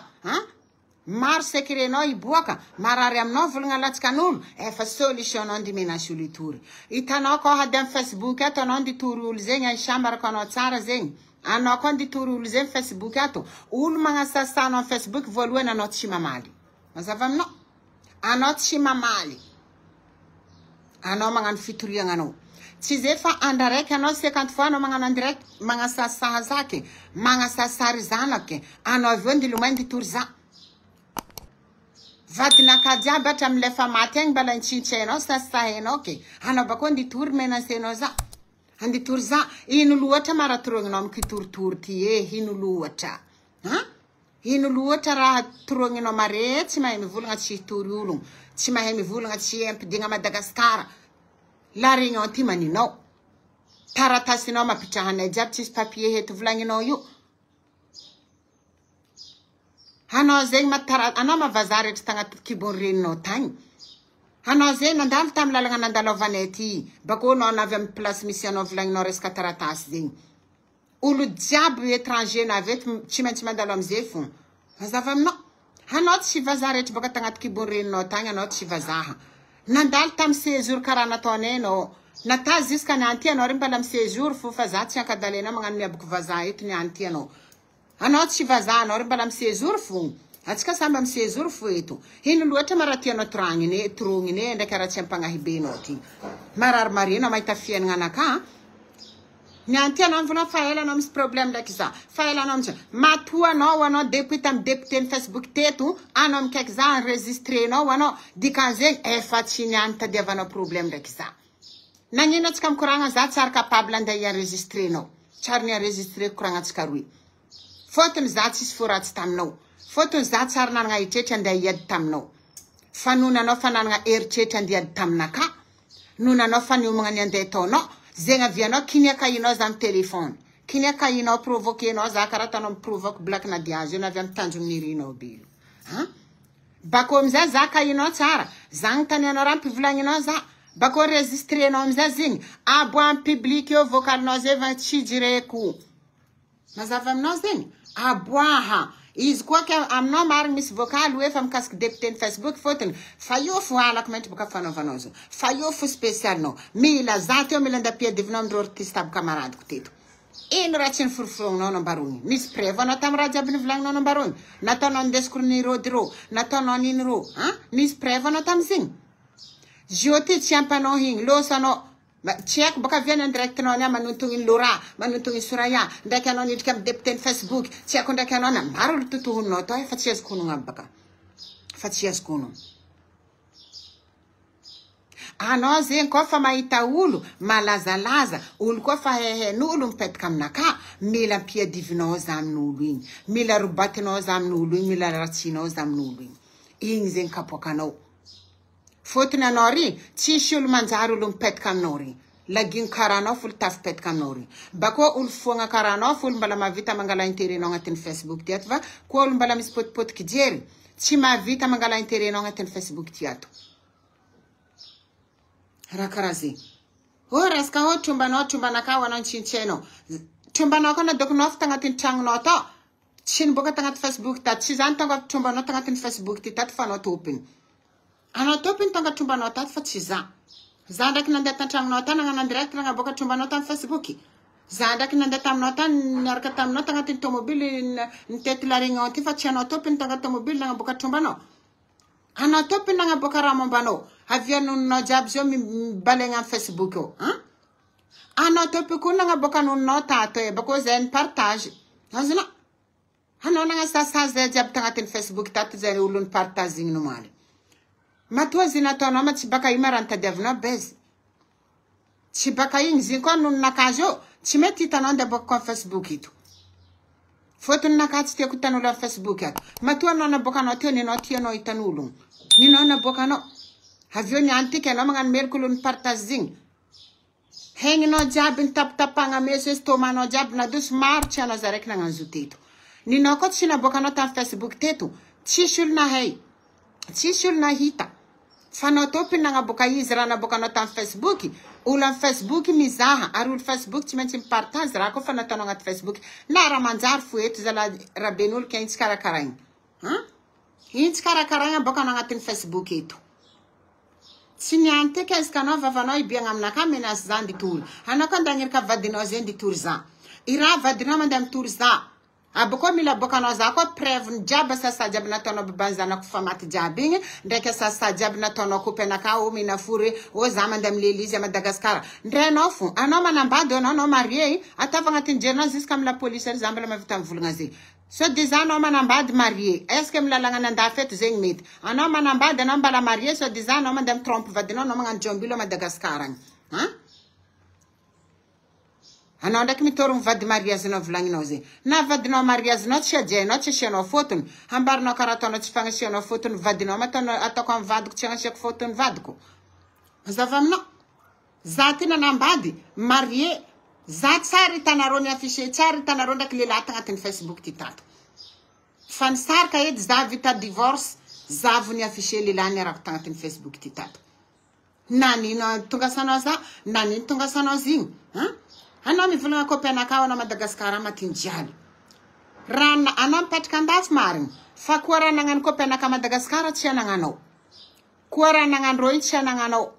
Maro sekrenao iboaka. Marary aminao volagna latsakan'olo. Efa solution anao ndimenasy olo itory. Hitanao koa hady amin'ny Facebook ato anao nditory olo zegny aisambaraka anao tsara zegny. Anao koa nditory olo zegny Facebook ato. Olo magnasasanao amin'ny Facebook voalohany anao tsy mamaly. Mazava aminao. Anao tsy mamaly. Anao magnano fitoriagna anao. Tsy zay fa andra raiky anao 50 fois anao magnano direct magnasasaha zake. Magnasasary zanake. Anao aveo ndilomay nditory za. Vadinaka jiaby hatramin'ny lefa maty agny mbala ntsintsainao sasainao ke. Anao bako nditory menasenao za. Anditory za. Ino loatra maratorognanao mikitoritory ty ino loatra. Ino loatra raha torogninao mare tsy mahay mivolagna tsy hitory olo. Tsy mahay mivolagna tsy ampidigna Madagasikara. La réunion ty maninao. Taratasinao mapitrahanay jiaby tsisy papier heto volagninao io. Anao zegny anao mavaza rehetra tagnaty kibony reninao tagny. Anao zegny nandalo tamin'ny lalagna nandalovanay ty. Bako anao navy amin'ny place misy anao volagninao resaka taratasy zegny. Olo jiaby étranger naveto tsy maintsy mandalo amizay fo. Mazava aminao. Hanao tsy vazaha rehetra boka tagnaty kibon'ireninao tagny anao tsy vazaha. Nandalo tamy séjour karaha nataonay anao. Nata jusqu'à nianty anao ry mbala amy séjour fo fa za tsy ankadalenao magnano miaboko vazaha eto nianty anao. Anao tsy vazaha anao ry mbala amy séjour fo. Atsika samby amy séjour fo eto. Ino loatra maraty anao torognine ndraiky araha tsy ampagnahibenao ty. Marary marina mahita fiainana anaka. Nianty anao mivona fa ela anao misy problème ndraiky za. Fa ela anao misy matoa anao depuis tamy député ny Facebook teto, anao mikaiky za enregistré anao anao dikan'zegny efa tsy niany tadiavanao problème ndraiky za. Nagnino atsika mikoragna za tsara capable andeha i-enregistré anao. Tsara ni-enregistré koragna atsika roy. Fotony za tsisy foratsy taminao. Fotony za tsara nanagna eritretra andeha hiady taminao. Fa noho anao fa nanagna eritretra andeha hiady taminaka. Noho anao fa niomagna ny andeha taonao. Zegny avianao kiniakainao za amy telefone. Kiniakainao provoquenao za karaha tanao provoque Black Nadia io na avy amy tanjony nirinao be io. Bako amizay za kainao tsara. Zagny tany anao raha mpivolaninao za. Bako enregistrenao amizay zegny. Aboa amy public io vocalinao zay va tsy jireko. Mazava aminao zegny. Aboaha. Izy koa ka aminao marigny misy vocal hoe fa mikasiky député ny Facebook fotony fa io fo halako mainty boka fanaovanao zao. Fa io fo spécialinao. Mila za teo mila andapiadivinao amindreo artiste aby kamaradiko teto. Ino raha tsy niforoforonao nambarony. Misy preuve anao tamy raha jiaby nivolaninao nambarony. Nataonao ndesiko ny rôdy rô. Nataonao niny rô. Misy preuve anao tamy zegny. Jio ty tsy ampanao higny. Losanao. Tsy haiko boka viany en direct anao niya manontogny Laura, manontogny Soraya, ndraiky anao nidriky amy député ny Facebook, tsy haiko ndraiky anao maro olo totohonao tao fa tsy azoko honogna baka. Fa tsy azoko honogna. Anao zegny koa fa mahita olo malazalaza, olo koa fa hehen'olo mipetaka aminaka, mila ampiadivinao za amin'olo igny, mila robatinao za amin'olo igny, mila ratsinao za amin'olo igny. Igny zegny kapoakanao. Fotony anao ry, tsisy olo manjary olo mipetaka aminao ry. Lagino karanao folo tafy petaka aminao ry. Bako olo foagna karanao folo mbala mavita mangala interenao agnatin'ny Facebook tiato fa koa olo mbala misy potipotiky jery, tsy mavita mangala interenao agnatin'ny Facebook tiato. Raha karaha zegny. Resaka ho trombanakao anao tsintsianao. Trombanao kana dokonao fa tagnatin'ny tragnonao tao. Tsy niboaka tagnaty Facebook tato. Tsy zany tonga trombanao tagnatin'ny Facebook ty tato fa anao topiny. Anao topiny tonga trombanao tato fa tsy za. Za ndraiky nandeha tantragnonao tany nagnano direct nagnaboaka trombanao tamy Facebook. Za ndraiky nandeha taminao tany niaraka taminao tagnatin'ny tomobily nitety laregna ty fa tsy anao topiny tonga tomobily nagnaboaka trombanao. Anao topiny nagnaboaka raha mombanao. Avianonao jiaby zio mibalegna amy Facebook io. Anao topiny koa nagnaboaka nononao tato bako zay ny partage. Azonao. Anao nagnasasa zay jiaby tagnatin'ny Facebook tato zay olo ny partage igny nomaly. Matoa zina nataonao ma tsy baka io marany tadiavinao bezy. Tsy baka igny ziny koa nononakazy io, tsy mety hitanao nde aboaka koa Facebook ito. Fotony naka tsy tiako hitan'olo amy Facebook ato. Matoa anao naboaka anao teo ninao tianao hitan'olo. Ninao naboaka anao. Avio ni antika anao magnano meloko olo ny partage zigny. Hegninao jiaby ny tapatapagna meso estomanao jiaby nadoso maro tsy anao zaraiky nagnano zo teto. Ninao koa tsy naboaka anao tamy Facebook teto, tsisy olo nahay. Tsisy olo nahita. Fa anao topiny nagnaboaka izy raha naboaka anao tamy Facebook, olo amy Facebook mizaha, ary olo Facebook tsy maintsy mipartage raha koa fa nataonao agnaty Facebook. Na raha manjary fo eto zala raben'olo ka intsy karakaraigny. Intsy karakaraigny aboaka anao agnatin'ny Facebook eto. Tsy niany te kezika anao vavanao ibiagna aminaka menace za nditory. Anao ka ndagnirika vadinao zay nditory za. Iraha vadinao mandeha mitory za. Aboko mila aboka anao za koa preuve ny jiaby sasa jiaby nataonao baban'ny zanako fa maty jiaby igny, ndraiky sasa jiaby nataonao kopy anaka o minafory o za mandeha amy l'Élysée à Madagascar. Ndray anao fo, anao manambady anao marié, atava agnatin'ny jerinao jusqu'à amy la police za mbala mavita mivolagna zay. So déjà anao manambady marié, est-ce que milalagna nandafy eto zegny mety? Anao manambady anao mbala marié, so déjà anao mandeha mitrompe vadinao anao magnano jombilo à Madagascar agny. Anao ndraiky mitorogno vady mariazinao volagninao zay. Na vadinao mariazinao tsy ajainao tsy asianao fotony. Hambarinao karaha ataonao tsy fagnasianao fotony vadinao ataoko amy vadiko tsy agnasiako fotony vadiko. Mazava aminao. Za ty nanambady marié. Za tsara hitanareo ny affiché tsara hitanareo ndraiky lehilahy tagnatin'ny Facebook ty tato. Fa ny sarika edy za vita divorce, za vo ny affiché lehilahy niarako tagnatin'ny Facebook ty tato. Nanino tongasanao za, nanino tongasanao zigny. Anao mivolagna kopy anakao anao Madagascar matinjialy. Rana anao mipetraka andafy marigny. Fa koa raha nagnano koa mpianaka Madagasikara tsy anagnanao. Koa raha nagnano rô tsy anagnanao.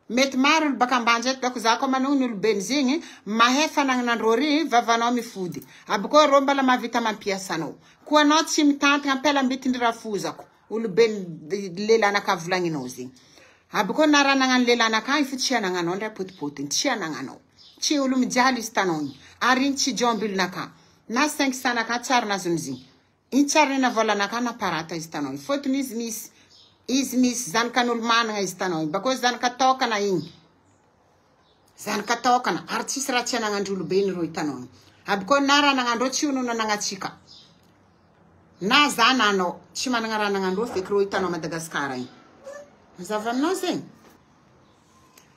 Mety maro baka ambanja eto za koa manao ny olobe zegny mahefa nagnanandro ry vavanao mifody. Aby koa rô mbala mavita mampiasanao. Koa anao tsy mitantagna ampela mbitindry rafozako. Olobe lelanaka volagninao zegny. Aby koa na raha nagnano lelanaka ifo tsy anagnanao ndray potipotiny tsy anagnanao. Tsy olo mijaly izy tanao igny. Ary tsy jombilnaka. Na 5 sanaka tsara nazony zegny. Igny tsara na volanaka na parata izy tanao. Fotony izy misy zanakan'olo managna izy tanao. Bako zanaka tokana igny. Zanaka tokana. Ary tsisy raha tsy anagnandrolo be ny ro itanao. Aby koa na raha nagnandro tsy ono nanagnachika. Na za na anao tsy managna raha nagnandro feky ro itanao Madagasikara igny. Mazava aminao zegny.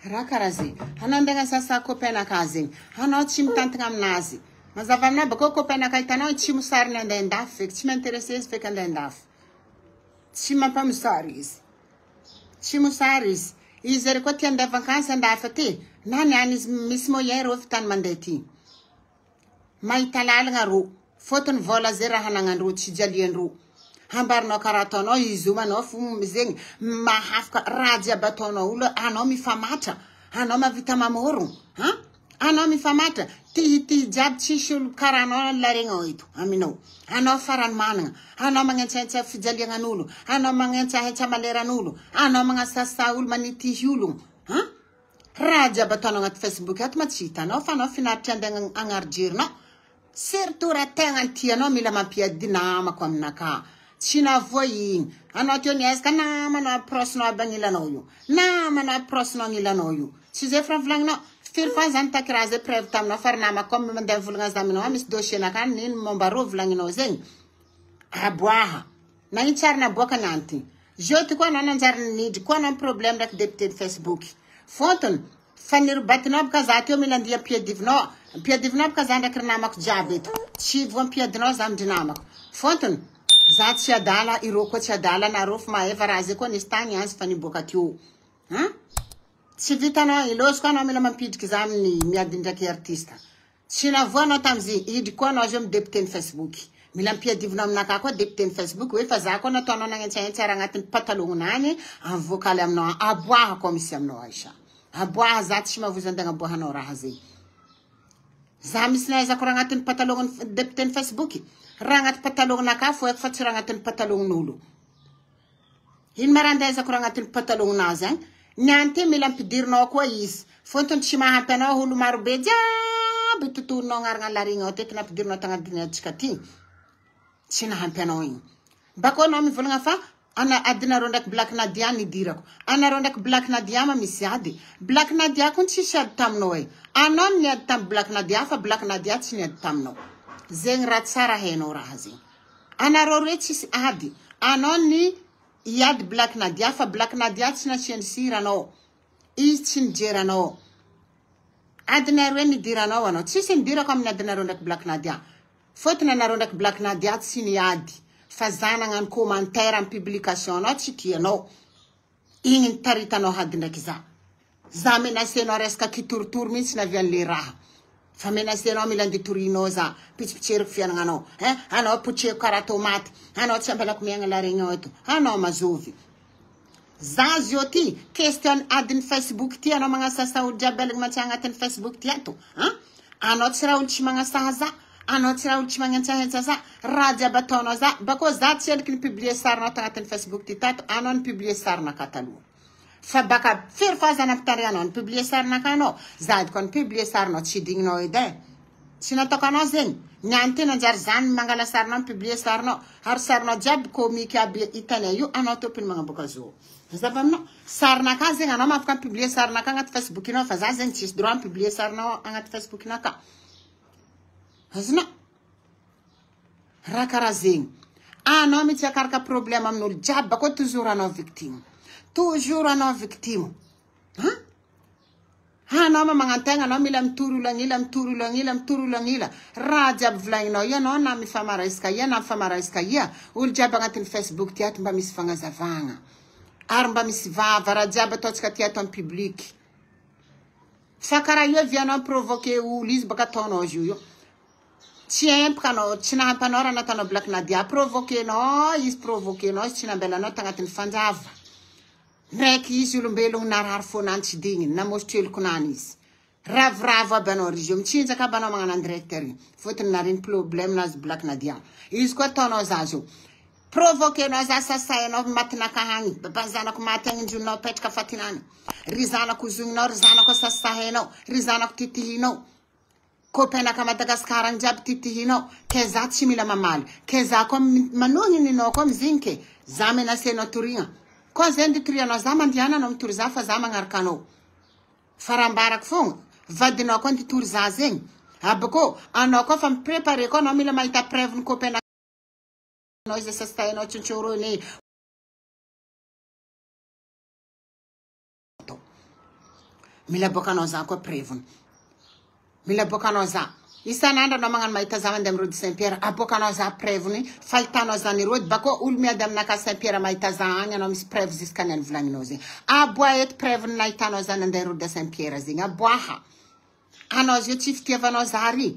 Raha karaha zegny. Anao ndegna sasa kopenaka zegny. Anao tsy mitantagna aminazy. Mazava aminao bako kopenaka itanao tsy mosary ny andendafy feky tsy m'intéressé izy feky andendafy. Tsy mampamosary izy. Tsy mosary izy. Izy ry koa tia andeha vakansy andafa ty. Na niany izy misy moyen ro fitany mandeha ty. Mahita lalagna ro. Fotony vola zay raha nagnandro tsy jaliandro. Hambarinao karaha ataonao izy manao fo zegny mahafaka raha jiaby ataonao olo anao mifamatra. Anao mavita mamorogno. Anao mifamatra. Ty jiaby tsisy olo karaha anao laregnao ito aminao. Anao farany managna. Anao magnentsahetsa fijaliagnan'olo. Anao magnentsahetsa maleran'olo. Anao magnasasa olo manity olo. Raha jiaby ataonao agnaty Facebook ato matsita anao fa anao finaritra andeha agnarjerinao. Surtout raha tegna tianao mila mampiady namako aminaka. Tsy navoa igny. Anao teo niezaka namanao aprosinao abagnilanao io. Namanao aprosinao agnilanao io. Tsy zay fa volagninao. Firy fa zany takiraha zay preuve taminao fa namako comme mandeha volagna zaminao misy dossier nakany niny momba ro volagninao zegny. Aboaha. Na igny tsara naboaka nanty. Jeto koa anao nanjary nidry koa anao problème ndraiky député de Facebook. Fotony fa nirobatinao baka za teo mila andia piadivinao. Piadivinao baka za ndraiky namako jiaby eto. Tsy voampiadinao za amindry namako. Fotony za tsy adala irô koa tsy adala narô fa maeva raha zay koa nisy tagny azy fa niboaka teo. Tsy vitanao ilôsy koa anao mila mampidriky za amin'ny miady ndraiky artista. Tsy navoanao tamizay idry koa anao zio député ny Facebook. Mila mpiadivinao aminaka koa député ny Facebook hoe fa za koa nataonao nagnentsahentsy raha agnatin'ny patalogno-nany amin'ny vokaly aminao aboaha koa misy aminao Aisha. Aboaha za tsy mavozan-tegna aboahanao raha zay. Za misy naezako raha agnatin'ny patalogno député ny Facebook. Raha agnaty patalognonaka fo fa tsy raha agnatin'ny patalognon'olo. Ino marandezako raha agnatin'ny patalogonazy agny. Nianty mila ampidirinao koa izy. Fotony tsy mahampy anao olo maro be jiaby totononao agnarana larignao teky nampidirinao tagnadinantsika ty. Tsy nahampy anao igny. Bako anao mivolagna fa adinareo ndraiky Black Nadia nidirako. Anareo ndraiky Black Nadia ma misy ady. Black Nadia koa tsisy ady taminao e. Anao niady tam Black Nadia fa Black Nadia tsy niady taminao. Zegny raha tsara hainao raha zegny. Anareo re tsisy ady. Anao ni iady Black Nadia fa Black Nadia tsy nasiany siranao. Izy tsy nijeranao. Adinareo nidiranao anao. Tsisy nidirako amin'ny adinareo ndraiky Black Nadia. Fotony anareo ndraiky Black Nadia tsy niady. Fa zanagna ny commentaire amin'ny publication anao tsy tianao. Igny nitaritanao hady ndraiky za. Za menasenao resaka kitorotoro mihitsy navian'le raha. Fa menasenao mila anditorinao za. Pitsipitseriko fianagnanao. Anao potseko karaha tomaty. Anao tsy ampelako miagna laregnao eto. Anao mazovy. Za zio ty. Question adiny Facebook ty. Anao magnasasa olo jiaby aligny mantsy agnatin'ny Facebook ty ato. Anao tsy raha olo tsy magnasaha za. Anao tsy raha olo tsy magnentsahetsa za. Raha jiaby ataonao za. Bako za tsy eliky ny publier sarinao tagnatin'ny Facebook ty tato. Anao ny publier sarina kataloha. Fa baka firy fa za nampitary anao ny publier sarina ka anao. Za edy koa ny publier sarinao tsy digninao edy. Tsy nataoko anao zegny. Niany ty nanjary zany mangala sarinao ny publier sarinao. Ary sarinao jiaby komika aby itanay io. Anao topiny magnaboaka zo. Zava aminao. Sarina ka zegny anao mafaka ny publier sarina ka agnaty Facebook inao. Fa za zegny tsisy droit ny publier sarinao agnaty Facebook inao ka. Azonao. Raha karaha zegny. Anao mitsy akaraka problème amin'olo jiaby. Bako toujours anao victime. Toujours anao victime. Anao magnantegna anao mila mitory ulagnila, mitory ulagnila, mitory ulagnila. Raha jiaby volagninao ianao na mifamaraisika ia na mifamaraisika ia. Olo jiaby agnatin'ny Facebook ty ato mba misy fagnazavagna. Ary mba misy vava raha jiaby ataontsika ty ato amin'ny public. Fa karaha io vianao provoquer olo izy baka ataonao io. Tiens, kano tsina panora na tano Black Nadia provoquer no, is provoquer no, tsina bela no tangatin fanjava. Reki is ulumbelo narar fonanti dingin, na mostel kunanis. Rav bano rijum chinza ka bano mga directeur. Fotin narin problem nas Black Nadia. Is ko tono zazo. Provoquer no za sasa no matna kahani, bazana ko mateng juno pet ka fatinani. Rizana ko zungno, rizana ko sasa no, rizana ko titino. Kopena ka Madagascar ang jab titino, keza chimila mamali, keza ko manuni ni no ko mzinke, zame na seno turinga. Ko zendi turia no zaman diana no turzafa zaman arkano. Farambarak fong, vadino ko ti turzazeng. Abko, ano ko fam prepare ko no mila maita prevn kopena no is sesta no chunchuro ni. Mila bokano za ko prevn. Mila bokanoza isananda no mangan maita zaman dem road Saint Pierre abokanoza prevni faltanoza ni road bako ulmi adam naka Saint Pierre maita zanya no mis prev ziskanen vlanginozi aboyet prevni naitanoza nande road Saint Pierre zinga boaha anoz yo chief kevanozari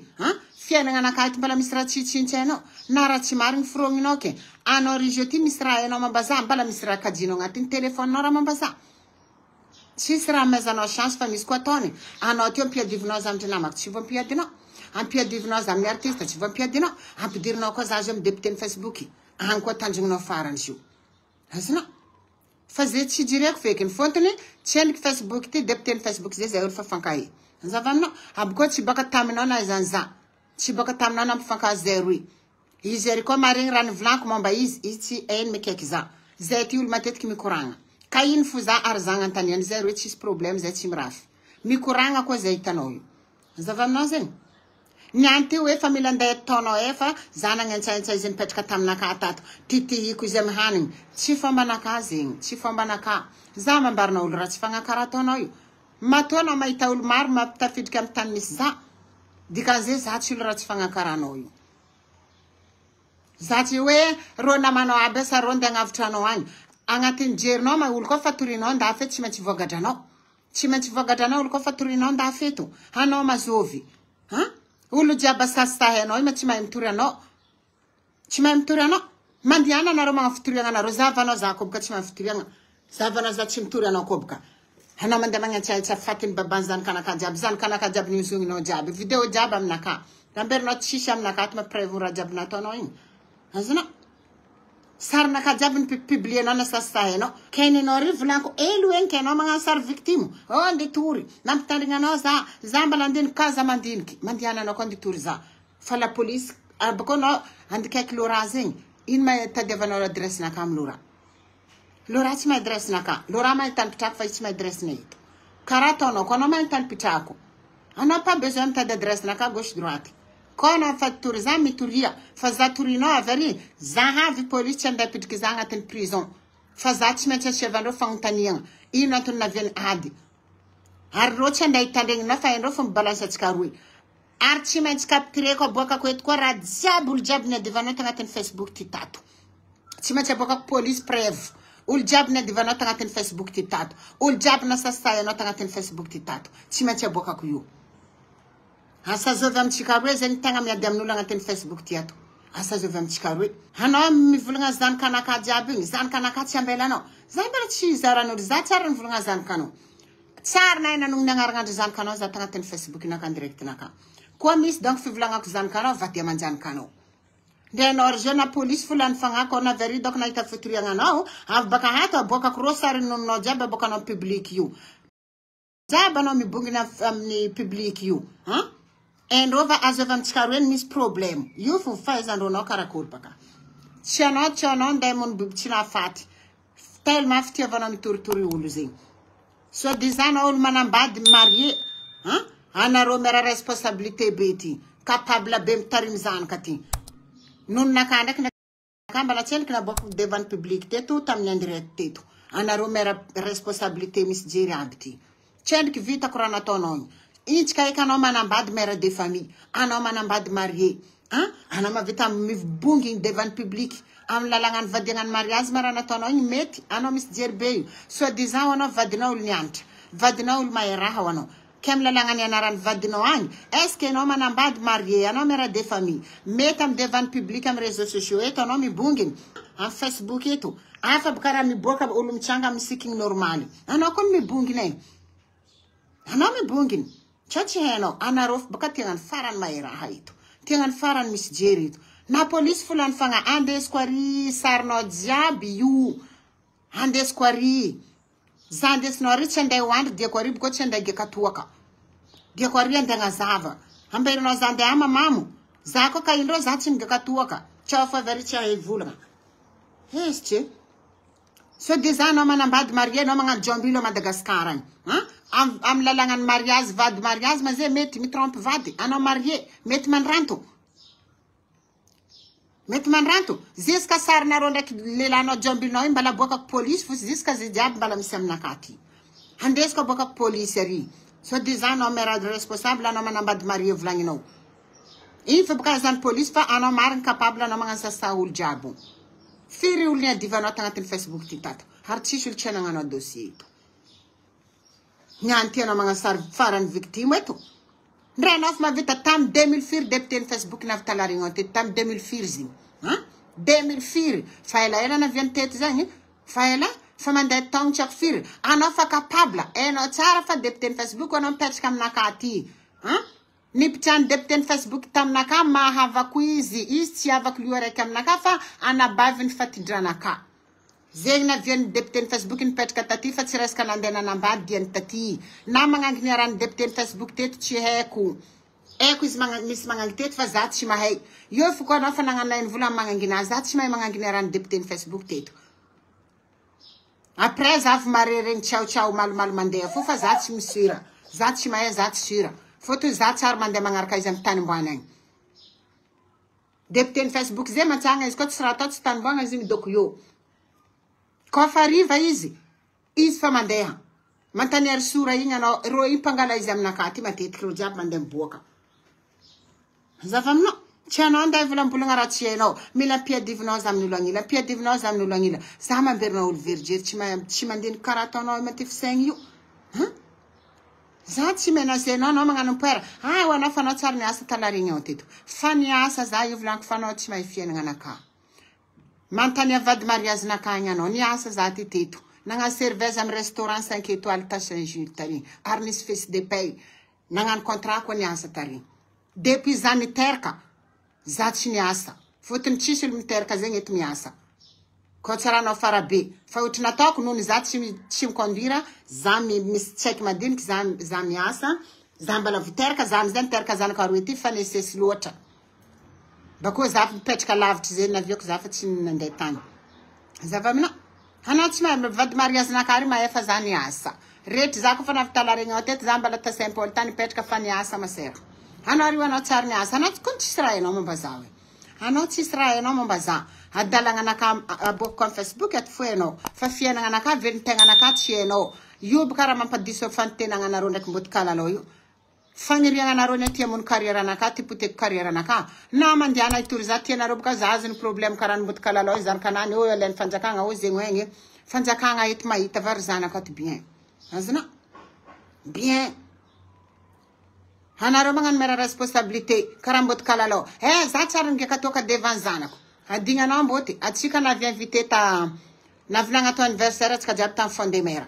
fiena ngana kait bala misra chichincheno nara chimarin fronginoke ano rijoti misra eno mambaza bala misra kajino ngatin telephone nora mambaza. Si sera mezano chance fa misquatoni. Ano ti pia divnoza amtina mak ci von pia dino. Am pia divnoza mi artista ci von pia dino. Am dirno cosa jam depten Facebooki. An ko tanjung no faran shu. Hasna. Faze ci direct feken fontene chen Facebook ti depten Facebook ze eur fa fankai. Zavamno ab ko ci baka tamino na zanza. Ci baka tamino na fanka zerui. Izeri ko maring ran vlank momba ici en mekekiza. Zeti ul matet ki mi kuranga. Kain fuza arzang antanian zero chis problem zeti mraf. Mi kuranga ko zeitanoy. Zavamno zen. Nyanti we famila nda tono efa zana ngencha zen petka tamna ka atat titi ku zem hanin chifamba nakazing chifamba naka zama barna ulra chifanga karatonoy. Matona maitaul mar mapta fit kam tanis za dikaze za chulra chifanga karanoy. Zati we rona mano abesa ronda ngavtano wan. Angatin jerno ma ulko faturino nda fet chimechi vogadano. Chimechi vogadano ulko faturino nda fetu. Hano mazovi. Ulu jaba sasta heno ima chima imturano. Chima imturano. Mandiana na roma futurianga na rozavano za kubka chima futurianga. Zavano za chimturano kubka. Hano mandamanga chalcha fatin babanzan kanaka jab. Zan kanaka jab nyusungi no jab. Video jab amnaka. Namber no chisha amnaka atma prevura jab na tono in. Hazuna. Sarna ka jabin publier no sasta heno keni no rivlanko eluen keno mga sar victim on di turi nam taringa no za zambalandin kaza mandinki mandiana no kondi turza fala police abko no andike klorazing in ma tadevano address na kam lura lura ci ma address na ka lura ma tan pitak fa ci ma address ne karato no kono ma tan pitako ana pas besoin ta address na ka gauche droite kono fattur zami turia fazaturino averi zaha vi police chanda pitkizanga ten prison fazati mecha chevando fangtaniang ino tun na vien adi arro chanda itandeng na fa ino fum balance tskarui archi mech capture ko boka ko et ko radzabul jabne devano tanga ten Facebook titatu chimecha boka police preve ul jabne devano tanga ten Facebook titatu ul jabna sasa no tanga ten Facebook titatu chimecha boka ku yu asa zovem chikarwe zen tanga mi adem nula ngaten Facebook tiatu asa zovem chikarwe hano mi vulanga zan kanaka jabing zan kanaka chambela no zan bara chi zara no za charan vulanga zan kano char na ina nung nangar ngant zan kano za tanga ten Facebook na kan direct naka ko mis donc fi vulanga ko zan kano vati man zan kano den orjena police fulan fanga ko na veri dok na ita futuri ngano av baka hato boka crossar no no jaba boka no public you jaba no mi bungina ni public you and over as of Amchkarwen mis problem. You for fires and no karakul baka. Chano diamond bubchina fat. Tell mafti of an turturi uluzing. So design old man bad marié. Ana romera responsabilité beti. Capable bem tarimzan kati. Nun nakanek na kambala chen kna bok devan public tetu tam nyandire tetu. Ana romera responsabilité mis jirabti. Chen ki vita kurana tonon. Each kaika no man bad mère de famille, ano man bad marié, ano ma vita mi bunging devant public, am la langan vadingan mariage marana tono met, ano mis jerbe, so disant one of vadinaul nyant, vadinaul maera wano, kem lalagna ny anaran'ny vadinao agny est-ce que anao manambady marié anao mère de famille mety am devant public am réseaux sociaux eto anao mibonginy am Facebook eto afa bokara miboaka olo mitsanga am siking normal anao koa mibonginy anao mibonginy chachi heno anarof baka tengan faran maera haito tengan faran miss jerito na police fulan fanga ande squari sarno jiaby yu ande squari zande snori chende wand de kwari bko chende ge katuaka de kwari ndanga zava ambere no zande ama mamu zako kaindo zatim ge katuaka chofa veri cha evulga heste so dizano manambad marie no manga jombilo Madagascar am lalangan mariage vad mariage maze meti mi trompe vadi ano marié meti man ranto ziska sarna ro ndak lelano jombino mbala boka police fu ziska zidiab mbala misam nakati handesko boka police ri so dizano mera responsable ano manambad marié vlangino infa boka zan police fa ano marin capable ano manga sa saul jabo firi ulnya divano tangatin Facebook titata hartishul chena ngano dossier nyanti ano mga faran victime eto ndranof mavita tam 2004 deputy Facebook na vitalaringote tam 2004 2004 faela ena na viantet zangi faela famande tong chak fir ano fa capable eno tsara fa deputy Facebook ono pech kam nakati ni pchan deputy Facebook tam naka ma hava quizi isti hava kluare kam naka fa ana bavin fatidranaka zegna vien deputy Facebook in pet katati fa tsiras kanandena nambad dien tati na mangangni aran deputy Facebook tet chi heku is mis mangangni tet fa zat chi mahay yo fu ko na fa nangana en vula mangangina zat chi may mangangni aran deputy Facebook tet après zaf mareren ciao mal mande fu fa zat chi misira zat chi may zat sira foto zat char mande mangarka izam tan mbwanang deputy Facebook ze matanga iskot sratot tan mbwanga zimi dokuyo ko fariva izi fa mandeha mantaniar sura inga no ro impangala izam nakati matet kro jab mandem boka zavamno chano anda vula mbulunga ratieno mila pia divno zamnulangila sama berno ul virgir chimandin karatono matif sengyu zati mena zeno no mangano pera wana fano tsarni asa talarinyo tito fani asa za yuvlank fano chimai fiena nganaka mantania vad mariage nakanya no ni asa zati tito nanga cerveza am restaurant 5 étoiles ta Saint-Jules tari arnis fils de paye nanga contrat ko ni asa tari depuis zani terka zati ni asa fotin chisil mterka zenget mi asa ko tsara no farabe fa utina tok no ni zati chim conduira zami mis check madin zami asa zambala viterka zan terka zan karuiti fa neses lota bako zaf petka lavt zen na viok zaf tin ndetan zavamna hanatsma vad marias na karima efa zani asa ret zako fana vitalare ngotet zambala ta simple tani petka fani asa maser hanari wana tsarni asa hanat kunti israel no mbazawe hanat israel no mbaza hadala ngana kam abo kon Facebook at fueno fa fiena ngana ka ventenga na ka chieno yub kara mampadiso fantena ngana ronda kmbut kala loyo fangiri ngana ronda tiamun carrière na ka tipute carrière na ka na mandiana iturzati na robka zazin problem karan mbut kala loyo zan kanani o len fanjaka nga o zengwenge fanjaka nga itma itavarzana ka bien azna bien hanaro mangan mera responsabilité karambot kala lo zacharan ke katoka devant zanako adinga na mbote atsika na vient invité ta na vlanga to anniversaire tsika jabi tam fonde mera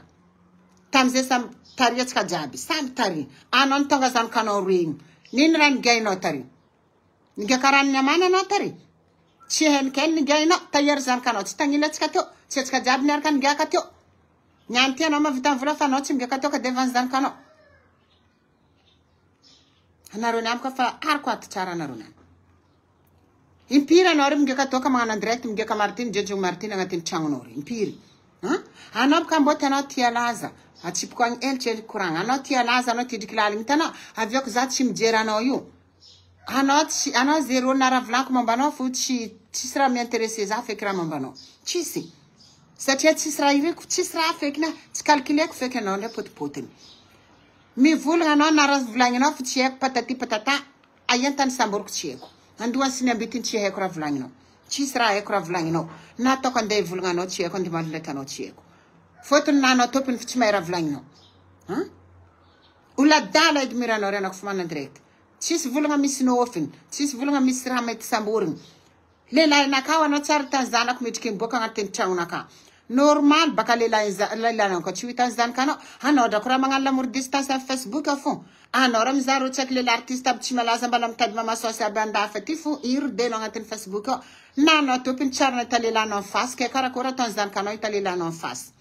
tamze sam tari tsika jabi sam tari anon tonga zan kano ring nin ran gay no tari nge karan nyamana no tari chihen ken gay no tayer zan kano tangila tsika to tsika jabi ner kan gaka to nyanti no ma vitan vula fa no tsimge ka to ka devant zan kano hanaro nam ka fa arkwat chara naruna impira nori mgeka toka mangana direct mgeka Martin Jeju Martin ngatin chango nori impiri anab kan botana tialaza atip kwang elche kuranga no tialaza no tidiklali mitana avyok zat chimjera no yu ana zero nara vlank mambano fuchi chisra mi interesse za fekra mambano chisi satia chisra ire chisra fekna calculer fekna no le potpotin mi vulga no nara vlangina fuchi patati patata ayantan samburk chieko andua sina bitin chi ekra vlangino chisra ekra vlangino na to kan de vulngano chi ko ndi maleta no chi ko foto na no topin fichmera vlangino Ola dala edy miranao renako fomana direct. Tsisy volagna misy nofiny, tsisy volagna misy raha mety samborigny. Lelahinakao anao tsara tany zanako midriky miboaka agnatin'ny tragnonaka. Normal baka lelahinao ka tsy hitan'ny zanakanao. Anao drako raha magnano l'amour distance amin'ny Facebook fô. Anao raha mizaha tsaky lela artiste aby tsy malaza mbala mitady mamasosy aby andafa ty fô irodenao agnatin'ny Facebook ao. Na anao topiny tsara na talelanao amin'ny face ke karakôry ataon'ny zanakanao italelanao amin'ny face.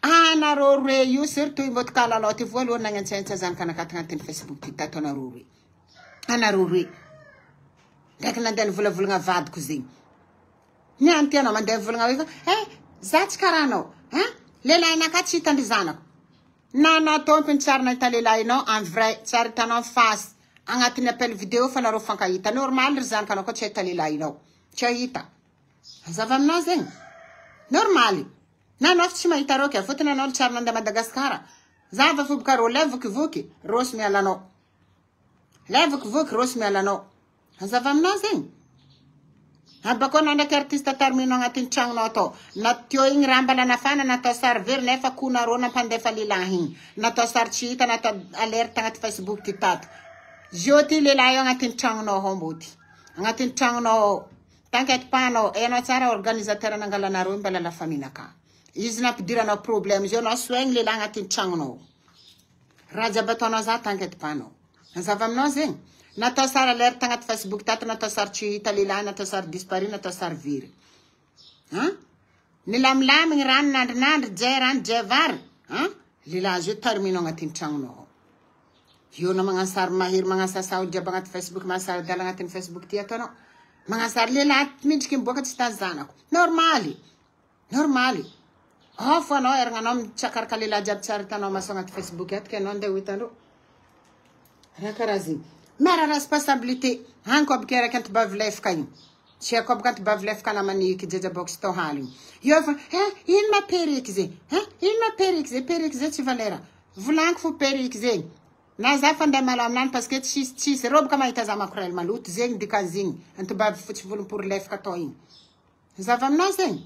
Anareo roe io surtout imboto kalalao ty voalohany nagnantsaintsa zanakanaka agnatin'ny Facebook ty tato anareo roe. Anareo roe. Ndraiky nandeha nivolavolagna vadiko zegny. Niany ty anao mandeha volagna hoe fa za tsy karaha anao. Lelahinaka tsy hitandry zanako. Na anao tompiny tsara nahita lelahinao en vrai tsara hitanao en face. Agnatin'ny appel vidéo fa nareo fankahita. Normal ry zanakanao koa tsy ahita lelahinao. Tsy ahita. Azava aminao zegny. Normaly. Na anao tsy mahita reo ke fotony anao tsara nandeha Madagasikara. Za va foboka rô levokivoky rosy mialanao. Levokivoky rosy mialanao. Azava aminao zegny. Abako anao ndraiky artiste tarminao agnatin'ny tragnonao atao. Natio igny raha mbala nafana natao sary very nefa konarô nampandefa lelahy igny. Natao sary tsy hita natao alerte agnaty Facebook ty tato. Zio ty lelahy io agnatin'ny tragnonao homboty. Agnatin'ny tragnonao t'inquiète pas anao. Anao tsara organisateur nangalanareo mbala la faminaka. Izy nampidiranao problème zio anao soegny lelahy agnatin'ny tragnonao. Raha jiaby ataonao za t'inquiète pas anao. Azava aminao zegny. Natao sary alerte agnaty Facebook tato natao sary tsy hita lelahy natao sary disparu natao sary very. Nilamilamy rano nandrinandry jay vary. Lelahy zio terminao agnatin'ny tragnonao. Io na magnano sary mahery magnano sasao jiaby agnaty Facebook magnano dala agnatin'ny Facebook ty ataonao. Magnano sary lelahy midriky miboaka tsy tany zanako. Normaly. Normaly. Fo anao eragnanao mitsakaraka lelahy jiaby tsara hitanao maso agnaty Facebook eto ke anao andeha ho hitandreo. Raha karaha zegny. Mera responsabilité. Hanko abika raky antibavy lefaka igny. Tsy ako abika antibavy lefaka namany kijeja box tao haly. Io fa ino ma periky zegny? Ino ma periky zegny? Periky zegny tsy valera. Volaniko fo periky zegny. Na za fa andeha malo aminany parce que tsisy rô baka mahita za makorel maloto zegny dikazigny. Antibavy fotsy volom-pory lefaka tao igny. Zava aminao zegny.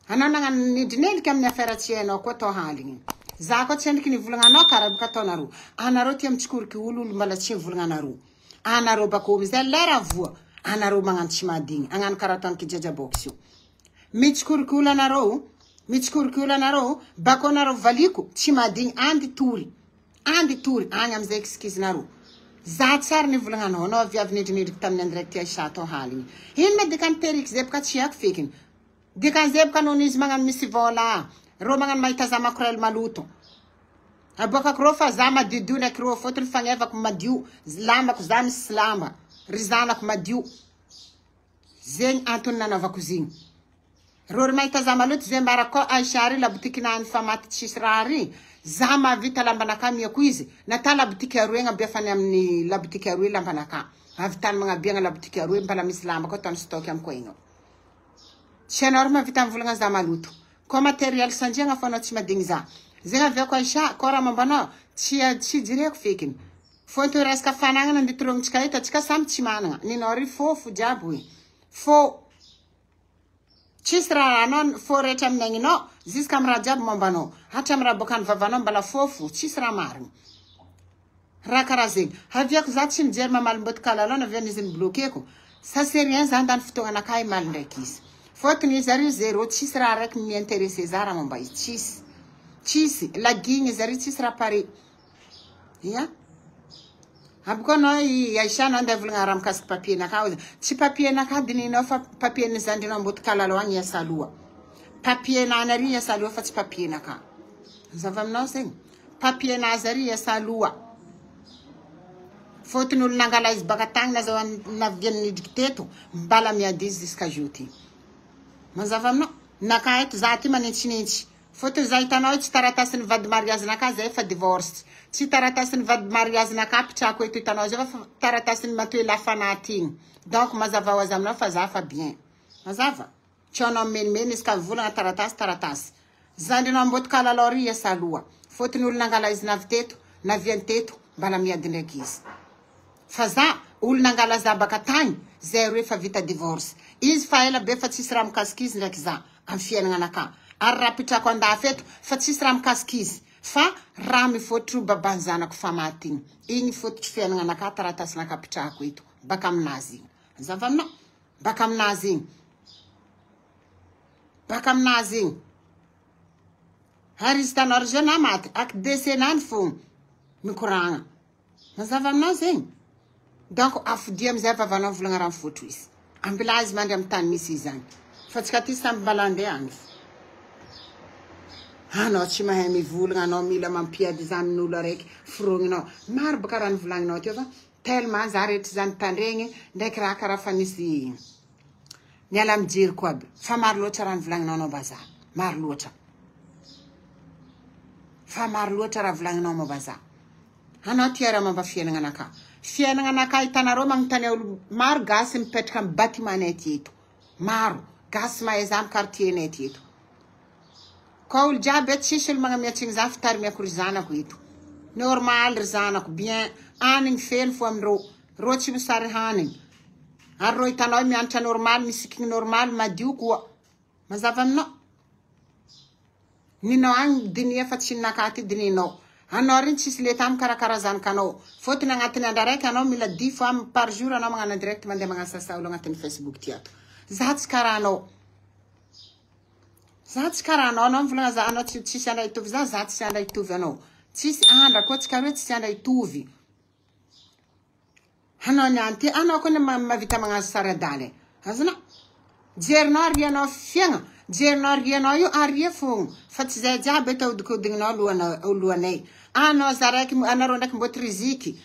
Anao nagnano nidrinelika amin'ny affaire tsy hainao koa tao haly igny. Za koa tsy endriky nivolagna anao karaha baka ataonareo. Anareo tia mitsikoriky olo mbala tsy nivolagna anareo. Anareo bako amizay lera voa. Anareo magnano tsy madigny. Agnano karaha ataon'ny kijeja box io. Mitsikoriky olo anareo. Mitsikoriky olo anareo. Bako anareo valiko tsy madigny andy tory. Andy tory. Agny amizay excusenareo. Za tsara nivolagna anao. Anao viavy nidrinedriky tamin'ny andraiky tia isa tao haly igny. Ino ma dikany periky zay baka tsy haiko fekiny. Dikany zay baka noho izy magnano misy vola. Rô magnano mahita za makorel maloto. Abokako rô fa za madio ndraiky rô fotony fagnevako madio. Lambako za misy lamba. Ry zanako madio. Zegny antony nanaovako zegny. Rô ry mahita za maloto zay mbarako Aisha ry labotiki nany fa maty tsisy raha ry. Za mavita lambanaka miako izy. Nata labotiki aroe ngabiafany amin'ny labotiki aroe lambanaka. Avitany magnabiagna labotiki aroe mbala misy lamba ko tany stock amiko igny. Tsy anao ry mavita mivolagna za maloto. Ko matériel sanjiagna fa anao tsy madigny za. Zegny aviako Aisha, ko raha mambanao, tsy jireko fekiny. Fôntony resaka fanagnana nditorognotsika ito, atsika samy tsy managna. Ninao ry fô jiaby hoe. Fô. Tsisy raha anao fô rehetra amin'ny agninao, ziska amin'ny raha jiaby mambanao. Hatra amin'ny raha bokany vavanao mbala fôfo, tsisy raha marigny. Raha karaha zegny. Aviako za tsy mijery mamalim-boto kalalao aviany izy nibloqueko. Ça c'est rien za andany fotoagnanakahy maly ndraiky izy. Fôtony izy ary zéro, tsisy raha raiky mi-intéressé za raha momba izy. Tsisy. Tsisy. Lagigny izy ary tsisy raha pare. Ia? Abiko anao Aisha anao andeha volagna raha mikasiky papier-naka. Tsy papier-naka dininao fa papier-ny zandrinao amboto kalalao agny iasa aloha. Papier-nany ary iasa aloha fa tsy papier-naka. Zava aminao zegny. Papier-nazy ary iasa aloha. Fôtony olo nangala izy baka tagny na zao naviany nidriky teto. Mbala miady izy ziska joty. Mazava aminao. Naka eto za ty manitsinitsy. Fôtony za hitanao tsy taratasin'ny vady mariazinaka zay fa divorce. Tsy taratasin'ny vady mariazinaka pitrako eto hitanao zay fa taratasin'ny matoe lafanaty igny. Donc mazava ho azy aminao fa za fa bien. Mazava. Tsy anao menimeny izy ka volagna taratasy. Zandrinao amboto kalalao ry iasa aloha. Fôtony olo nangala izy navy teto, naviany teto, mbala miady ndraiky izy. Fa za olo nangala za baka tagny, zay roe fa vita divorce. Izy fa ela be fa tsisy raha mikasiky izy ndraiky za amin'ny fiainagnanaka. Ary raha pitrako andafy eto fa tsisy raha mikasiky izy. fa raha mifotro babanzanako famatigny igny fototry fiainagnanaka taratasynaka apitrahako eto baka aminazy igny zava aminao baka aminazy igny baka aminazy igny ary izy tanao zao na maty ak desenany fogna mikoragna mazava aminazy igny donc afodia amizay vavanao volagna raha mifotro izy ambila izy mandry amy tany misy izy zany fa tsika ty samby mbalandeha agny anao tsy mahay mivolagna anao mila mampiady zanyn'olo araiky firogninao maro baka raha nivolagninao teo fa tellement za rehetra zany tandregny ndraiky raha karaha fa nisy niala mijery koa aby fa maro loatra raha nivolagninao anao bazary maro loatra fa maro loatra raha volagninao mabaza anao tia raha mamba fiainagnanaka hitanareo magnotany olo maro gasy mipetraka amy batimanay ty eto maro gasy mahay za amy quartiernay ty eto ka olo jiaby tsisy olo magnamiatsigny za fitarimiako ry zanako eto normal ry zanako bien anigny feno fo amindreo ro tsy misary hanigny ary ro hitanao mianatra normal misikigny normal madio koa mazava aminao ninao agny dinia fa tsy nakaty dininao anao rin tsisy le tam karakara zanakanao fotony agnatiny andra raiky anao mila 10 fois par jour anao magnano direct mandeha magnasasa olo agnatiny Facebook ty ato za tsy karaha anao za tsy karaha anao mivolagna za anao tsisy andra hitovy za tsisy andra hitovy anao tsisy andra koa tsika hoe tsisy andra hitovy anao niany ty anao koa mavita magnazo saradaly azonao jerinao arianao fiagna jerinao arianao io aria fogna fa tsy zay jiaby eto ahodikodigninao oloanay anao za raiky anareo ndraiky mboty riziky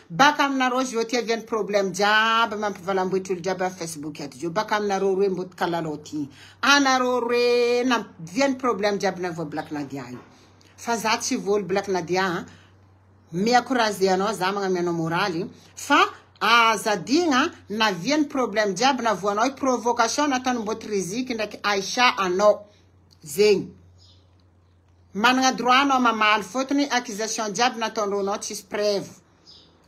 baka aminareo zio ty aviany problème jiaby mampivalamboetry olo jiaby amy Facebook ato zio baka aminareo roe mboty kalalao ty anareo roe naviany problème jiaby navao Black Nadia io fa za tsy voly Black Nadia miakorazy anao za magnamianao moraly fa azadigna naviany problème jiaby navoanao provocation nataony mboty riziky ndraiky Aisha anao zegny managna droit anao mamaly fotony accusation jiaby nataonao tsisy preuve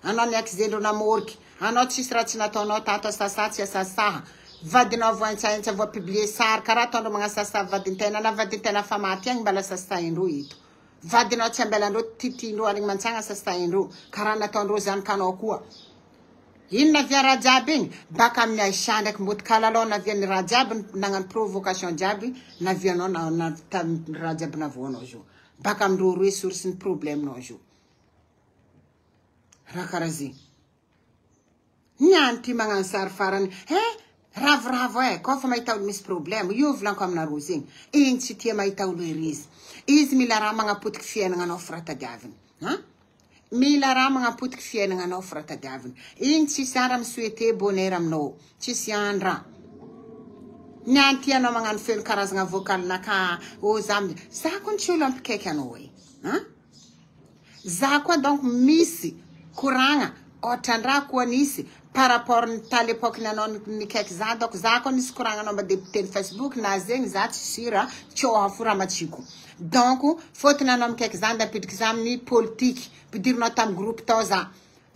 anao ni accusendreo namoriky anao tsisy raha tsy nataonao tato asasa tsy asasaha vadinao voantsaintsa voa publier sary karaha ataondreo magnasasa vadintena na vadintena fa maty agny mbala sasaindreo eto vadinao tsy ambelandreo titindreo aligny mantsagna sasaindreo karaha nataondreo zanakanao koa ino navia raha jiaby igny baka amin'ny Aisha ndraiky mboty kalalao naviany raha jiaby nagnano provocation jiaby navianao raha jiaby navoanao zio baka amindreo roe source ny problème-nao zio raha karaha zegny niany ty magnano sary farany ravoravo koa fa mahita olo misy problème io volaniko aminareo zegny igny tsy tia mahita olo erizy izy mila raha magnapotiky fiainagnanao firatadiaviny mila raha magnapotiky fiainagnanao firatadiaviny igny tsisy andra misuete bonheur aminao tsisy andra niany ty anao magnano feno karazagna vocalinaka za koa ny tsy olo ampikaiky anao za koa donc misy koragna ohatrandraha koa nisy par rapport ny ta l'époque ny anao nikaiky za donc za koa nisy koragna anao mba deputeny Facebook na zegny za tsy sira tsy ohafo raha matsiko donc fotony anao mikaiky za ndapidiky za amin'ny politique pidirinao tamy groupe tao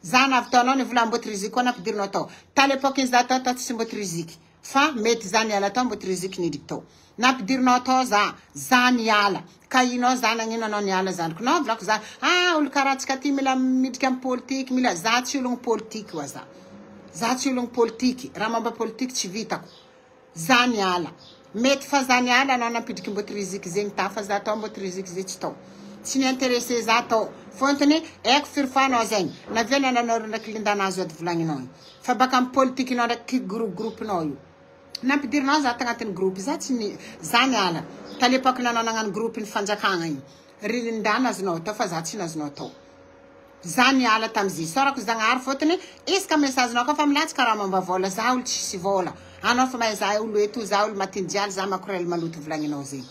za navitaonao ny vola mboty riziky koa napidirinao tao ta l'époque za tao tsisy mboty riziky fa mety za niala tao mboty riziky nidriky tao napidirinao tao za niala ka inao za nagnino anao niala zanako nao volako za olo karatsika ty mila midriky amy politique mila za tsy ologno politique wa za tsy ologno politique raha mamba politique tsy vitako za niala mety fa za niala anao napidiky mboty riziky zegny ta fa za tao mboty riziky ze tsy tao tsy niintéressé za tao fontony aiko firfanao zegny naviany ananao ndraiky lindanazy ady volagninao fa baka amy politique nao ndraiky groupe-nao io nampidirinao za tagnatin'ny groupe za niala ta l'époque nanao nagnano groupe ny fanjakagna igny ririndana azonao tao fa za tsy nazonao tao za niala tamizy sorako zagnahary fotony iska messagenao koa fa milatsika raha mamba vola za olo tsisy vola anao fa mahay za olo eto za olo matindialy za makorely maloto volagninao zegny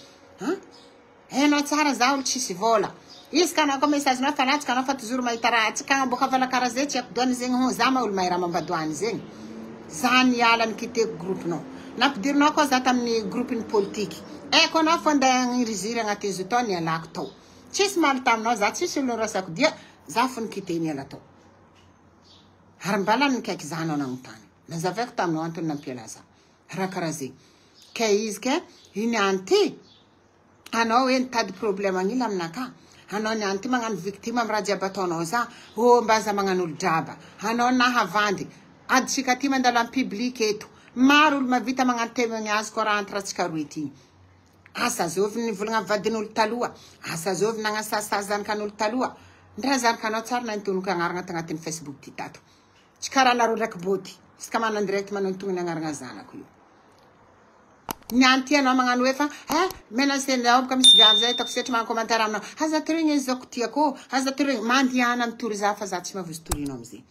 hainao tsara za olo tsisy vola iska anao koa messagenao fa latsika anao fa toujours mahita raha tsikagna boka valakara zay tsy akodoany zegny za ma olo mahay raha mambadoany zegny za niala nikiteko groupe-nao nampidirinao koa za tamin'ny groupe-ny politique aiko anao fa andeha agniriziry agnatin'izy io tao nialako tao tsisy maly taminao za tsisy olo rasako dia za fo nikite niala tao ary mbala nikaiky za anao nagnotany nazavaiko taminao antony nampiala za raha karaha zegny ka izy ke iny any ty anao hoe nitady problème agnila aminaka Hanao niany ty magnano victime am raha jiaby ataonao za. Oh mbaza magnano olo draba. Hanao nahavandy. Aditsika ty mandalo am public eto. Maro olo mavita magnano témoignage ko raha antratsika roe ty. Asa zovy ny volagna vadin'olo taloha. Asa zovy nagnasasa zanakan'olo taloha. Ndra zanakanao tsara na nitonoka agnarana tagnatin'ny Facebook ty tato. Tsy karaha nareo raiky boty. Iska manao direct manao nitony agnarana zanako io. Niany ty anao magnano hoe fa mena sendao ka misy viavy zay tako setry magnano commentaire aminao. Aza tirigny izy zako tiako. Aza tirigny mandiana mitory za fa za tsy mavozo torinao amizay.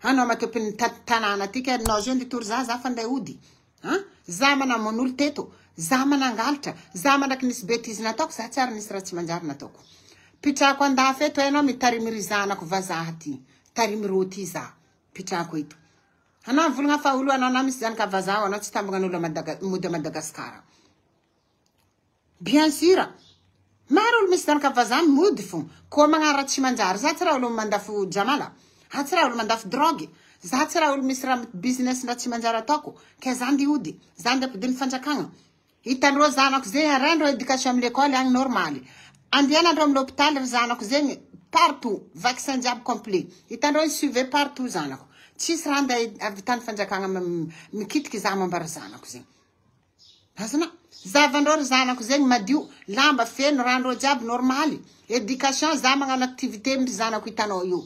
Hanao matopiny tanàna ty ka anao zio nditory za fa nday ody. Za manamon olo teto. Za manangalatra. Za mandraky nisy bêtise nataoko. Za tsara nisy raha tsy manjary nataoko. Pitrako andafy eto enao mitarimy ry zanako vazaha ty. Tarimy ro ty za. Pitrako eto. Hanao volagna fa olo anao na misy zanaka vazaha anao tsy tambagnan'olo mody Madagasikara. Bien sûr. Maro olo misy zanaka vazaha mody fo. Ko magnara tsy manjary. Za tsy raha olo mandafo jamala. Ha tsy raha olo mandafo drogue. Za tsy raha olo misy raha business na tsy manjary ataoko. Ka zandi ody. Zandi ampidiny fanjakagna. Hitan'ireo zanako zegny arandro éducation am l'école agny normaly. Andianandreo am l'hôpital ry zanako zegny partout. Vaccin jiaby complet. Hitan'ireo suivi partout zanako. Tsisy raha andeha avitany fanjakagna mikitiky za mambara zanako zegny. Azana. Zavandreo ry zanako zegny madio. Lamba feno randreo jiaby normaly. Éducation za magnano activité amin'ny zanako hitanao io.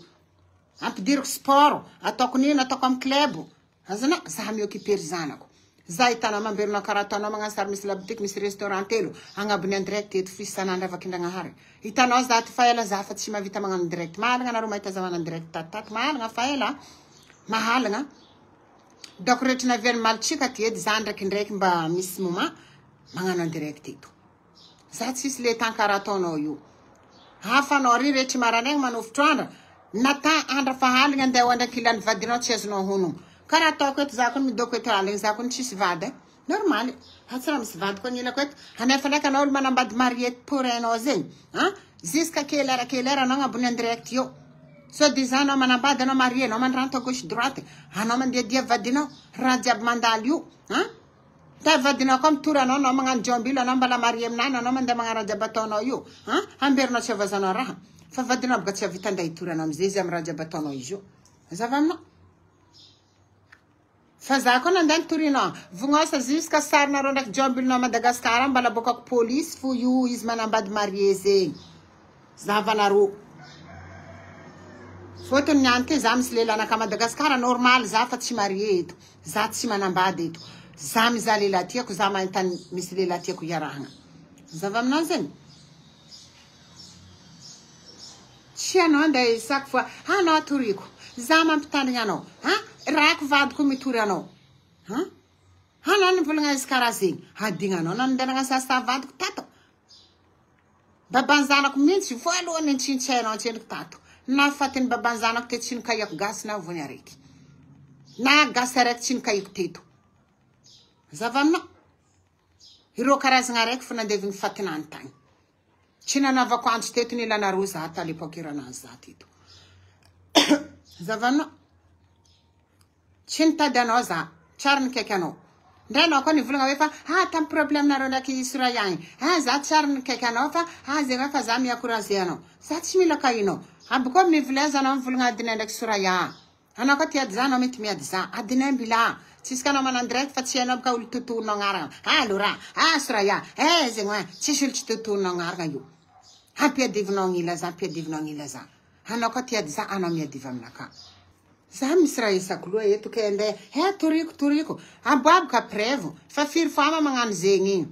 Ampidiriko sport. Ataoko nino ataoko am club. Azana. Za mi-occuper zanako. Za hitanao mamberona karaha ataonao magnasary misy laboutique misy restaurant telo agnabony an direct eto fils sanandra avakin-dragnahary. Hitanao za ty faela za fa tsy mavita magnano direct. Mahalagna nareo mahita za magnano direct tataty. Mahalagna faela. Mahalagna. Dako rehetra naviany malitsika ty edy za ndraikindraiky mba misy moment magnano an direct eto. Za tsisy le tan karaha ataonao io. Hafanao ry rehetra maranegny manofotro andra. Nata andra fahaligna andeha ho andrakilany vadinao tsy azonao honogno. Karaha ataoko eto za kony midoko eto haligny za kony tsisy vady. Normaly. Tsy raha misy vady koa nilako eto. Hanefa ndraiky anao olo manambady mariety porenao zegny. Jusqu'à quelle heure anao agnabony an direct io. So déjà anao manambady anao marie anao mandranto à gauche droite. Anao mandiadia vadinao. Raha jiaby mandalo io. Ta vadinao koa mitory anao magnano jombilo anao mbala marie aminany anao mandeha magnano jiaby ataonao io. Amberinao tsy avazanao raha. Fa vadinao boka tsy avita andeha hitory anao amizay izy amin'ny raha jiaby ataonao izy io. Mazava aminao. Fa za koa nandeha nitorinao. Vognosa jusqu'à sarinareo ndraiky jombilinao Madagasikara mbala bokako police fo io izy manambady marie zegny. Zavanareo. Fotony niany ty za misy lelanaka Madagasikara normal za fa tsy marie eto. Za tsy manambady eto. Za miza lela tiako za mahita misy lela tiako iarahagna. Zava aminao zegny. Tsy anao andeha chaque fois anao atoriko. Za mampitandrigna anao. Rako vadiko mitory anao. Anao nivolagna izy karaha zegny. Hadigna anao nandeha nagnasasa vadiko tato. Baban'ny zanako mihitsy voalohany nitsintshainao antsendriko tato. Na fatiny baban'ny zanako te tsy nikaiako gasy na vony araiky. Na gasy araiky tsy nikaiako teto. Zava aminao. Ireo karazagna araiky fa nandeviny fatinany tagny. Tsy nanavako antsy teto nilanareo za ta l'époque iranazy za teto. Zava aminao. Tsy nitady anao za. Tsara nikaiky anao. Ndray anao koa nivolagna hoe fa tamy problème nareo ndraiky Soraya igny. Za tsara nikaiky anao fa zegny fa za miakorazy anao. Za tsy mila kainao. Aby koa mivilaza anao mivolagna adinay ndraiky Soraya. Anao koa tiady za anao mety miady za. Adinay mbila. Tsisy ka anao manano direct fa tsy anao ka olo totonao agnarana. Lora. Soraya. Zegny hoe tsisy olo tsy totonao agnarana io. Ampiadivinao gn'ila za. Ampiadivinao gn'ila za. Anao koa tiady za anao miadiva aminaka. Za misy raha isako loha eto ke andeha toriko. Aboabo ka prevo. Fa firy fama magnano zegny igny.